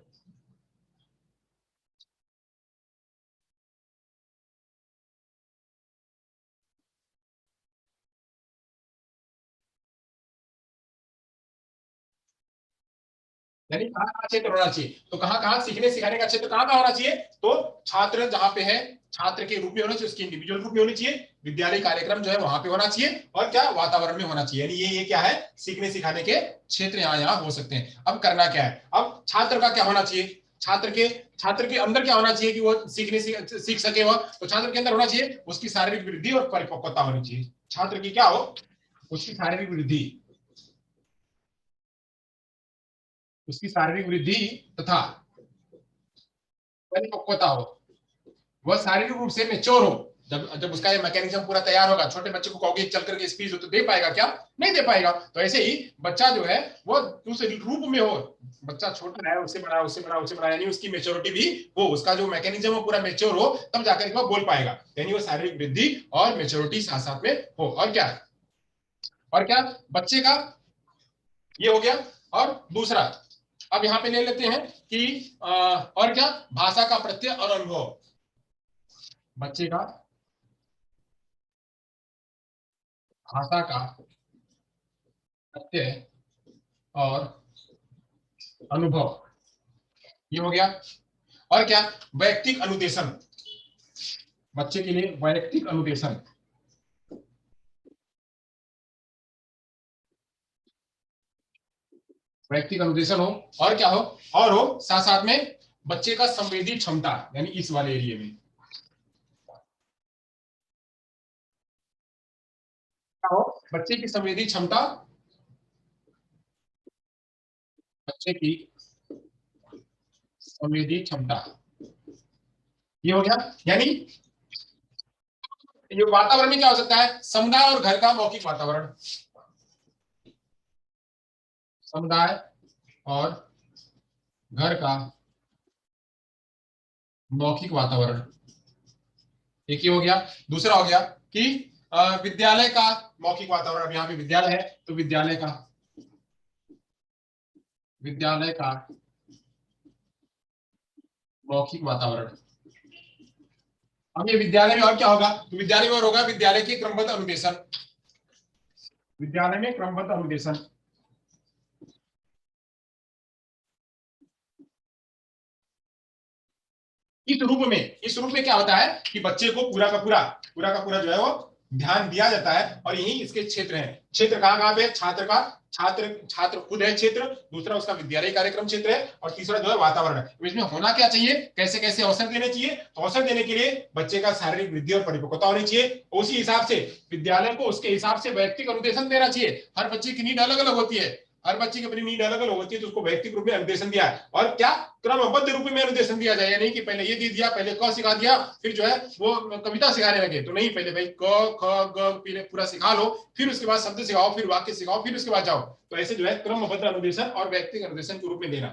यानी कहाँ कहाँ क्षेत्र होना चाहिए, तो कहाँ कहाँ सीखने सिखाने का क्षेत्र कहाँ कहाँ होना चाहिए, तो छात्र जहाँ पे है, छात्र के रूप में होना चाहिए, उसकी इंडिविजुअल रूप में होनी चाहिए, विद्यालय कार्यक्रम जो है वहां पे होना चाहिए, और क्या, वातावरण में होना चाहिए। यानी ये क्या है, सीखने सिखाने के क्षेत्र यहाँ यहाँ हो सकते हैं। अब करना क्या है, अब छात्र का क्या होना चाहिए, छात्र के अंदर क्या होना चाहिए कि वो सीख सके वह, तो छात्र के अंदर होना चाहिए उसकी शारीरिक वृद्धि और परिपक्वता होनी चाहिए। छात्र की क्या हो, उसकी शारीरिक वृद्धि, उसकी शारीरिक वृद्धि तथा परिपक्वता हो, वह शारीरिक रूप से मेच्योर हो। जब जब उसका ये मैकेनिज्म पूरा तैयार होगा, छोटे बच्चे को कहोगे चल करके स्पीच हो तो दे पाएगा क्या, नहीं दे पाएगा। तो ऐसे ही बच्चा जो है वो उस रूप में हो, बच्चा छोटा है, उससे बड़ा, उससे बड़ा, उससे बड़ा, यानी उसकी मेच्योरिटी भी हो, उसका जो मैकेनिज्म हो पूरा मेच्योर हो, तब जाकर वो बोल पाएगा। यानी वो शारीरिक वृद्धि और मेच्योरिटी साथ साथ में हो। और क्या, और क्या, बच्चे का ये हो गया। और दूसरा, अब यहाँ पे ले लेते हैं कि और क्या, भाषा का प्रत्यय और अनुभव, बच्चे का भाषा का प्रत्यय और अनुभव, ये हो गया। और क्या, वैयक्तिक अनुदेशन, बच्चे के लिए वैयक्तिक अनुदेशन, वैयक्तिक अनुदेशन हो, और क्या हो, और हो साथ साथ में बच्चे का संवेदी क्षमता, यानी इस वाले एरिया में क्या हो, बच्चे की संवेदी क्षमता, बच्चे की संवेदी क्षमता, ये हो गया। यानी ये वातावरण में क्या हो सकता है? समुदाय और घर का मौखिक वातावरण, समुदाय और घर का मौखिक वातावरण, एक ही हो गया। दूसरा हो गया कि विद्यालय का मौखिक वातावरण। अब यहाँ पे विद्यालय है तो विद्यालय का मौखिक वातावरण। अब ये विद्यालय में और क्या होगा? तो विद्यालय में और होगा विद्यालय के क्रमबद्ध अनुदेशन, विद्यालय में क्रमबद्ध अनुदेशन। इस रूप में क्या होता है कि बच्चे को पूरा का पूरा जो है वो ध्यान दिया जाता है। और यही इसके क्षेत्र हैं। क्षेत्र कहाँ कहाँ पे? छात्र का, छात्र खुद है क्षेत्र, दूसरा उसका विद्यालय कार्यक्रम क्षेत्र है, और तीसरा जो है वातावरण है। इसमें होना क्या चाहिए, कैसे कैसे अवसर देने चाहिए? तो अवसर देने के लिए बच्चे का शारीरिक वृद्धि और परिपक्वता होनी चाहिए। उसी हिसाब से विद्यालय को उसके हिसाब से वैयक्तिक अनुदेशन देना चाहिए। हर बच्चे की नीड अलग अलग होती है, हर बच्चे की अपनी नीड अलग अलग होती है, तो उसको वैयक्तिक रूप में अनुदेशन दिया है। और क्या क्रमबद्ध रूप में अनुदेशन दिया जाए, नहीं कि पहले ये दे दिया, पहले क सिखा दिया, फिर जो है वो कविता सिखाने लगे। तो नहीं, पहले भाई क ख ग पहले पूरा सिखा लो, फिर उसके बाद शब्द सिखाओ, फिर वाक्य सिखाओ, फिर उसके बाद जाओ। तो ऐसे जो है क्रमबद्ध अनुदेशन और व्यक्तिगत अनुदेशन के रूप में देना।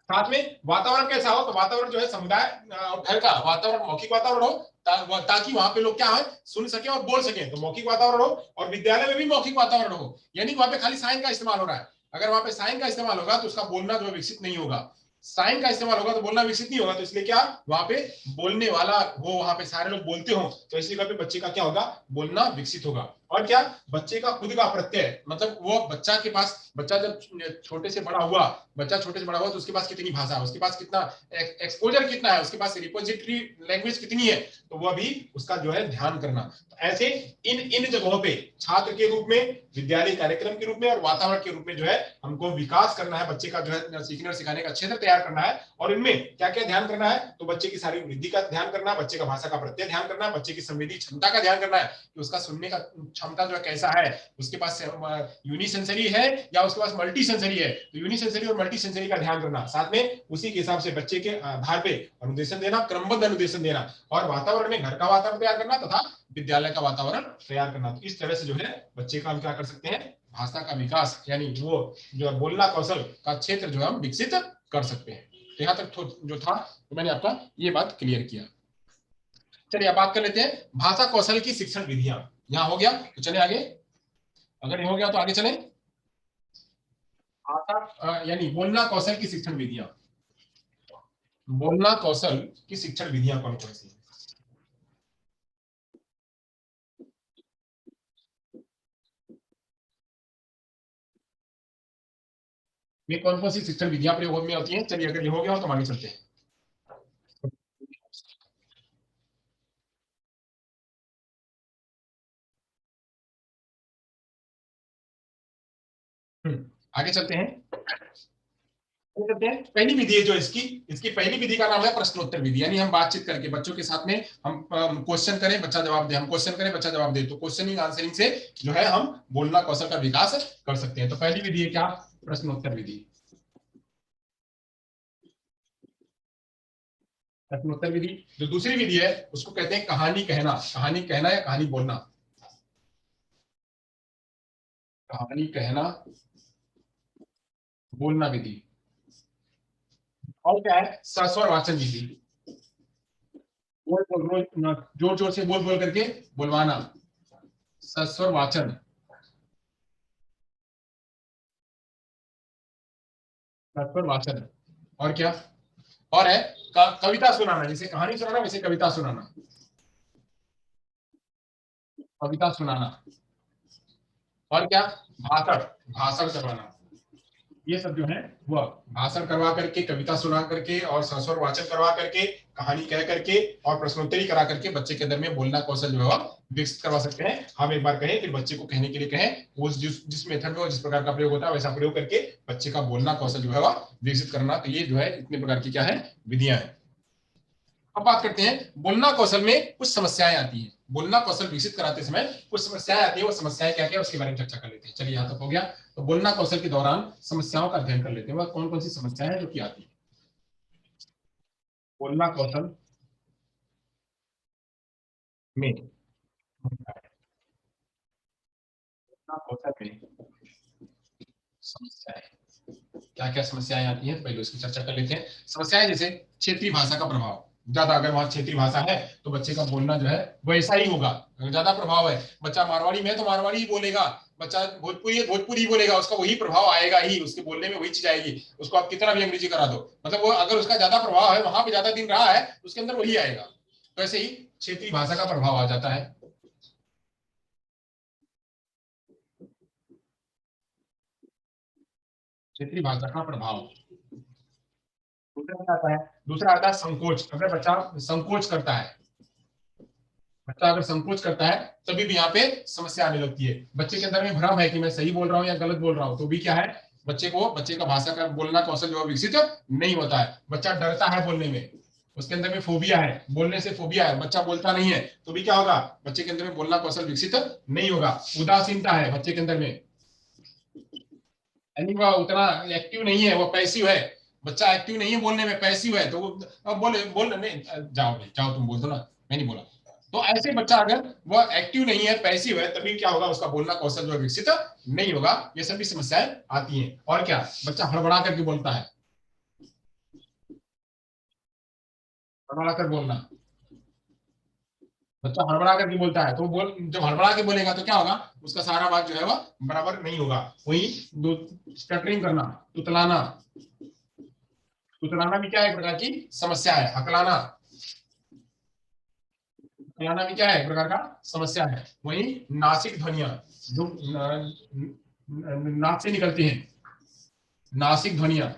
साथ में वातावरण कैसा हो? तो वातावरण जो है समुदाय घर का वातावरण मौखिक वातावरण हो, ताकि वहां पे लोग क्या है, सुन सके और बोल सके। तो मौखिक वातावरण हो, और विद्यालय में भी मौखिक वातावरण हो, यानी वहां पे खाली साइन का इस्तेमाल हो रहा है। अगर वहां पे साइन का इस्तेमाल होगा तो उसका बोलना जो विकसित नहीं होगा। साइन का इस्तेमाल होगा तो बोलना विकसित नहीं होगा। तो इसलिए क्या वहां पे बोलने वाला वो, वहां पे सारे लोग बोलते हो, तो इसी जगह पे बच्चे का क्या होगा, बोलना विकसित होगा। और क्या, बच्चे का खुद का प्रत्यय, मतलब वो बच्चा के पास, बच्चा जब छोटे से बड़ा हुआ, बच्चा छोटे से बड़ा हुआ तो उसके पास कितनी भाषा है, उसके पास कितना एक्सपोजर कितना है, उसके पास रिपोजिटरी लैंग्वेज कितनी है, तो वह भी उसका जो है ध्यान करना। तो ऐसे इन इन जगहों पे छात्र के रूप में, विद्यालय कार्यक्रम के रूप में और वातावरण के रूप में जो है हमको विकास करना है, बच्चे का जो है सीखने और सिखाने का क्षेत्र तैयार करना है। और इनमें क्या क्या ध्यान करना है? तो बच्चे की शारीरिक वृद्धि का ध्यान करना, बच्चे का भाषा का प्रत्यय ध्यान करना, बच्चे की संवेदी क्षमता का ध्यान करना है कि उसका सुनने का क्षमता जो है कैसा है, उसके पास यूनिसेंसरी है या उसके पास मल्टी सेंसरी है। तो यूनिसेंसरी और मल्टी सेंसरी का ध्यान करना, साथ में उसी के हिसाब से बच्चे के आधार पे अनुदेशन देना, क्रमबद्ध अनुदेशन देना, और वातावरण में घर का वातावरण तैयार करना तथा विद्यालय का वातावरण तैयार करना। तो इस तरह से जो है बच्चे का हम क्या कर सकते हैं, भाषा का विकास, यानी वो जो है बोलना कौशल का क्षेत्र जो है हम विकसित कर सकते हैं। तो यहाँ तक जो था, तो मैंने आपका ये बात क्लियर किया। चलिए अब बात कर लेते हैं भाषा कौशल की शिक्षण विधियां। यहाँ हो गया तो चले आगे, अगर ये हो गया तो आगे चलें। भाषा यानी बोलना कौशल की शिक्षण विधियां, बोलना कौशल की शिक्षण विधियां कौन कौन सी है? ये कौन कौन सी शिक्षण विधियां प्रयोग में होती हैं? चलिए अगर ये हो गया हो तो आगे चलते हैं। आगे चलते हैं। करते हैं पहली विधि है जो इसकी इसकी पहली विधि का नाम है प्रश्नोत्तर विधि। यानी हम बातचीत करके बच्चों के साथ में हम क्वेश्चन करें, बच्चा जवाब दे, हम क्वेश्चन करें, बच्चा जवाब दे, तो क्वेश्चनिंग आंसरिंग से जो है हम बोलना कौशल का विकास कर सकते हैं। तो पहली विधि है क्या? प्रश्नोत्तर विधि। प्रश्नोत्तर विधि। जो दूसरी विधि है उसको कहते हैं कहानी कहना, कहानी कहना या कहानी बोलना, कहानी कहना बोलना विधि। और क्या है? सस्वर वाचन विधि, बोल बोल जोर जोर से बोल बोल करके बुलवाना, सस्वर वाचन, सस्वर वाचन। और क्या? और है कविता सुनाना, जैसे कहानी सुनाना वैसे कविता सुनाना, कविता सुनाना। और क्या? भाषण, भाषण करवाना। ये सब जो है वह भाषण करवा करके, कविता सुना करके और सस्वर वाचन करवा करके, कहानी कह करके और प्रश्नोत्तरी करा करके बच्चे के अंदर में बोलना कौशल जो है वह विकसित करवा सकते हैं। हम एक बार कहें फिर बच्चे को कहने के लिए कहें, वो जिस मेथड में जिस प्रकार का प्रयोग होता है वैसा प्रयोग करके बच्चे का बोलना कौशल जो है वह विकसित करना। तो ये जो है इतने प्रकार की क्या है, विधियां हैं। अब बात करते हैं बोलना कौशल में कुछ समस्याएं आती हैं। बोलना कौशल विकसित कराते समय कुछ समस्याएं आती है, वो समस्याएं क्या क्या है उसके बारे में चर्चा कर लेते हैं। चलिए यहाँ तक हो गया। तो बोलना कौशल के दौरान समस्याओं का अध्ययन कर लेते हैं, वह कौन कौन सी समस्याएं हैं जो कि आती है। बोलना कौशल में कौशल में समस्याएं, क्या क्या समस्याएं आती हैं पहले उसकी चर्चा कर लेते हैं। समस्याएं जैसे क्षेत्रीय भाषा का प्रभाव, ज्यादा अगर वहां क्षेत्रीय भाषा है तो बच्चे का बोलना जो है वैसा ही होगा। अगर ज्यादा प्रभाव है, बच्चा मारवाड़ी में है तो मारवाड़ी ही बोलेगा, बच्चा भोजपुरी है भोजपुरी ही बोलेगा, उसका वही प्रभाव आएगा ही, उसके बोलने में वही चीज आएगी। उसको आप कितना भी अंग्रेजी करा दो, मतलब वो अगर उसका ज्यादा प्रभाव है, वहां पे ज्यादा दिन रहा है, उसके अंदर वही आएगा। तो ऐसे ही क्षेत्रीय भाषा का प्रभाव आ जाता है। क्षेत्रीय भाषा का प्रभाव दूसरा क्या आता है? दूसरा आता है संकोच। अगर बच्चा संकोच करता है, बच्चा अगर संकोच करता है तभी भी यहाँ पे समस्या आने लगती है। बच्चे के अंदर में भ्रम है कि मैं सही बोल रहा हूँ या गलत बोल रहा हूँ, तो भी क्या है, बच्चे का भाषा का बोलना कौशल जो है विकसित नहीं होता है। बच्चा डरता है बोलने में, उसके अंदर में फोबिया है, बोलने से फोबिया है, बच्चा बोलता नहीं है, तो भी क्या होगा, बच्चे के अंदर में बोलना कौशल विकसित नहीं होगा। उदासीनता है बच्चे के अंदर में, यानी वह उतना एक्टिव नहीं है, वो पैसिव है। बच्चा एक्टिव नहीं है बोलने में, पैसिव है, तो वो अब बोले बोल नहीं, जाओ नहीं जाओ, तुम बोल दो ना, मैं नहीं बोला। तो ऐसे बच्चा अगर वो एक्टिव नहीं है, पैसिव है, तभी क्या होगा, उसका बोलना कौशल जो विकसित नहीं होगा। ये सभी समस्याएं आती हैं। और क्या, बच्चा हड़बड़ा करके बोलता है, हड़बड़ा कर बोलना, बच्चा हड़बड़ा करके बोलता है, तो बोल जब हड़बड़ा के बोलेगा तो क्या होगा, उसका सारा बात जो है वह बराबर नहीं होगा। वही स्टटरिंग करना, तुतलाना, तुतलाना भी क्या है, एक प्रकार की समस्या है। हकलाना, हकलाना भी क्या है, एक प्रकार का समस्या है। वही नासिक ध्वनिया जो नाक से निकलती हैं, नासिक ध्वनिया,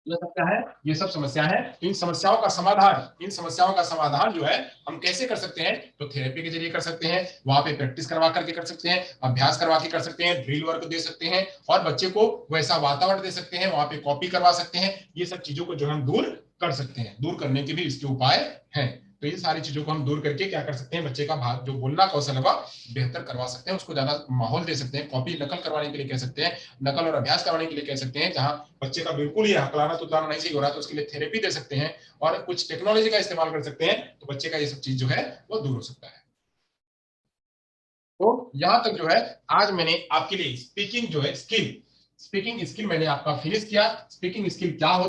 ये सब क्या है, ये सब समस्या है। इन समस्याओं का समाधान, इन समस्याओं का समाधान जो है हम कैसे कर सकते हैं, तो थेरेपी के जरिए कर सकते हैं, वहां पे प्रैक्टिस करवा करके कर सकते हैं, अभ्यास करवा के कर सकते हैं, ड्रिल वर्क दे सकते हैं, और बच्चे को वैसा वातावरण दे सकते हैं, वहां पे कॉपी करवा सकते हैं। ये सब चीजों को जो हम दूर कर सकते हैं, दूर करने के भी इसके उपाय हैं। तो इन सारी चीजों को हम दूर करके क्या कर सकते हैं, बच्चे का जो बोलना कौशल है बेहतर करवा सकते हैं, उसको ज्यादा माहौल दे सकते हैं, कॉपी नकल करवाने के लिए कह सकते हैं, नकल और अभ्यास करवाने के लिए कह सकते हैं। जहां बच्चे का बिल्कुल ही हकलाना तुतलाना नहीं सही हो रहा है, तो उसके लिए थेरेपी दे सकते हैं, और कुछ टेक्नोलॉजी का इस्तेमाल कर सकते हैं, तो बच्चे का ये सब चीज जो है वो दूर हो सकता है। तो यहां तक जो है आज मैंने आपके लिए स्पीकिंग जो है स्किल, स्पीकिंग स्किल मैंने आपका फिनिश किया। स्पीकिंग स्किल क्या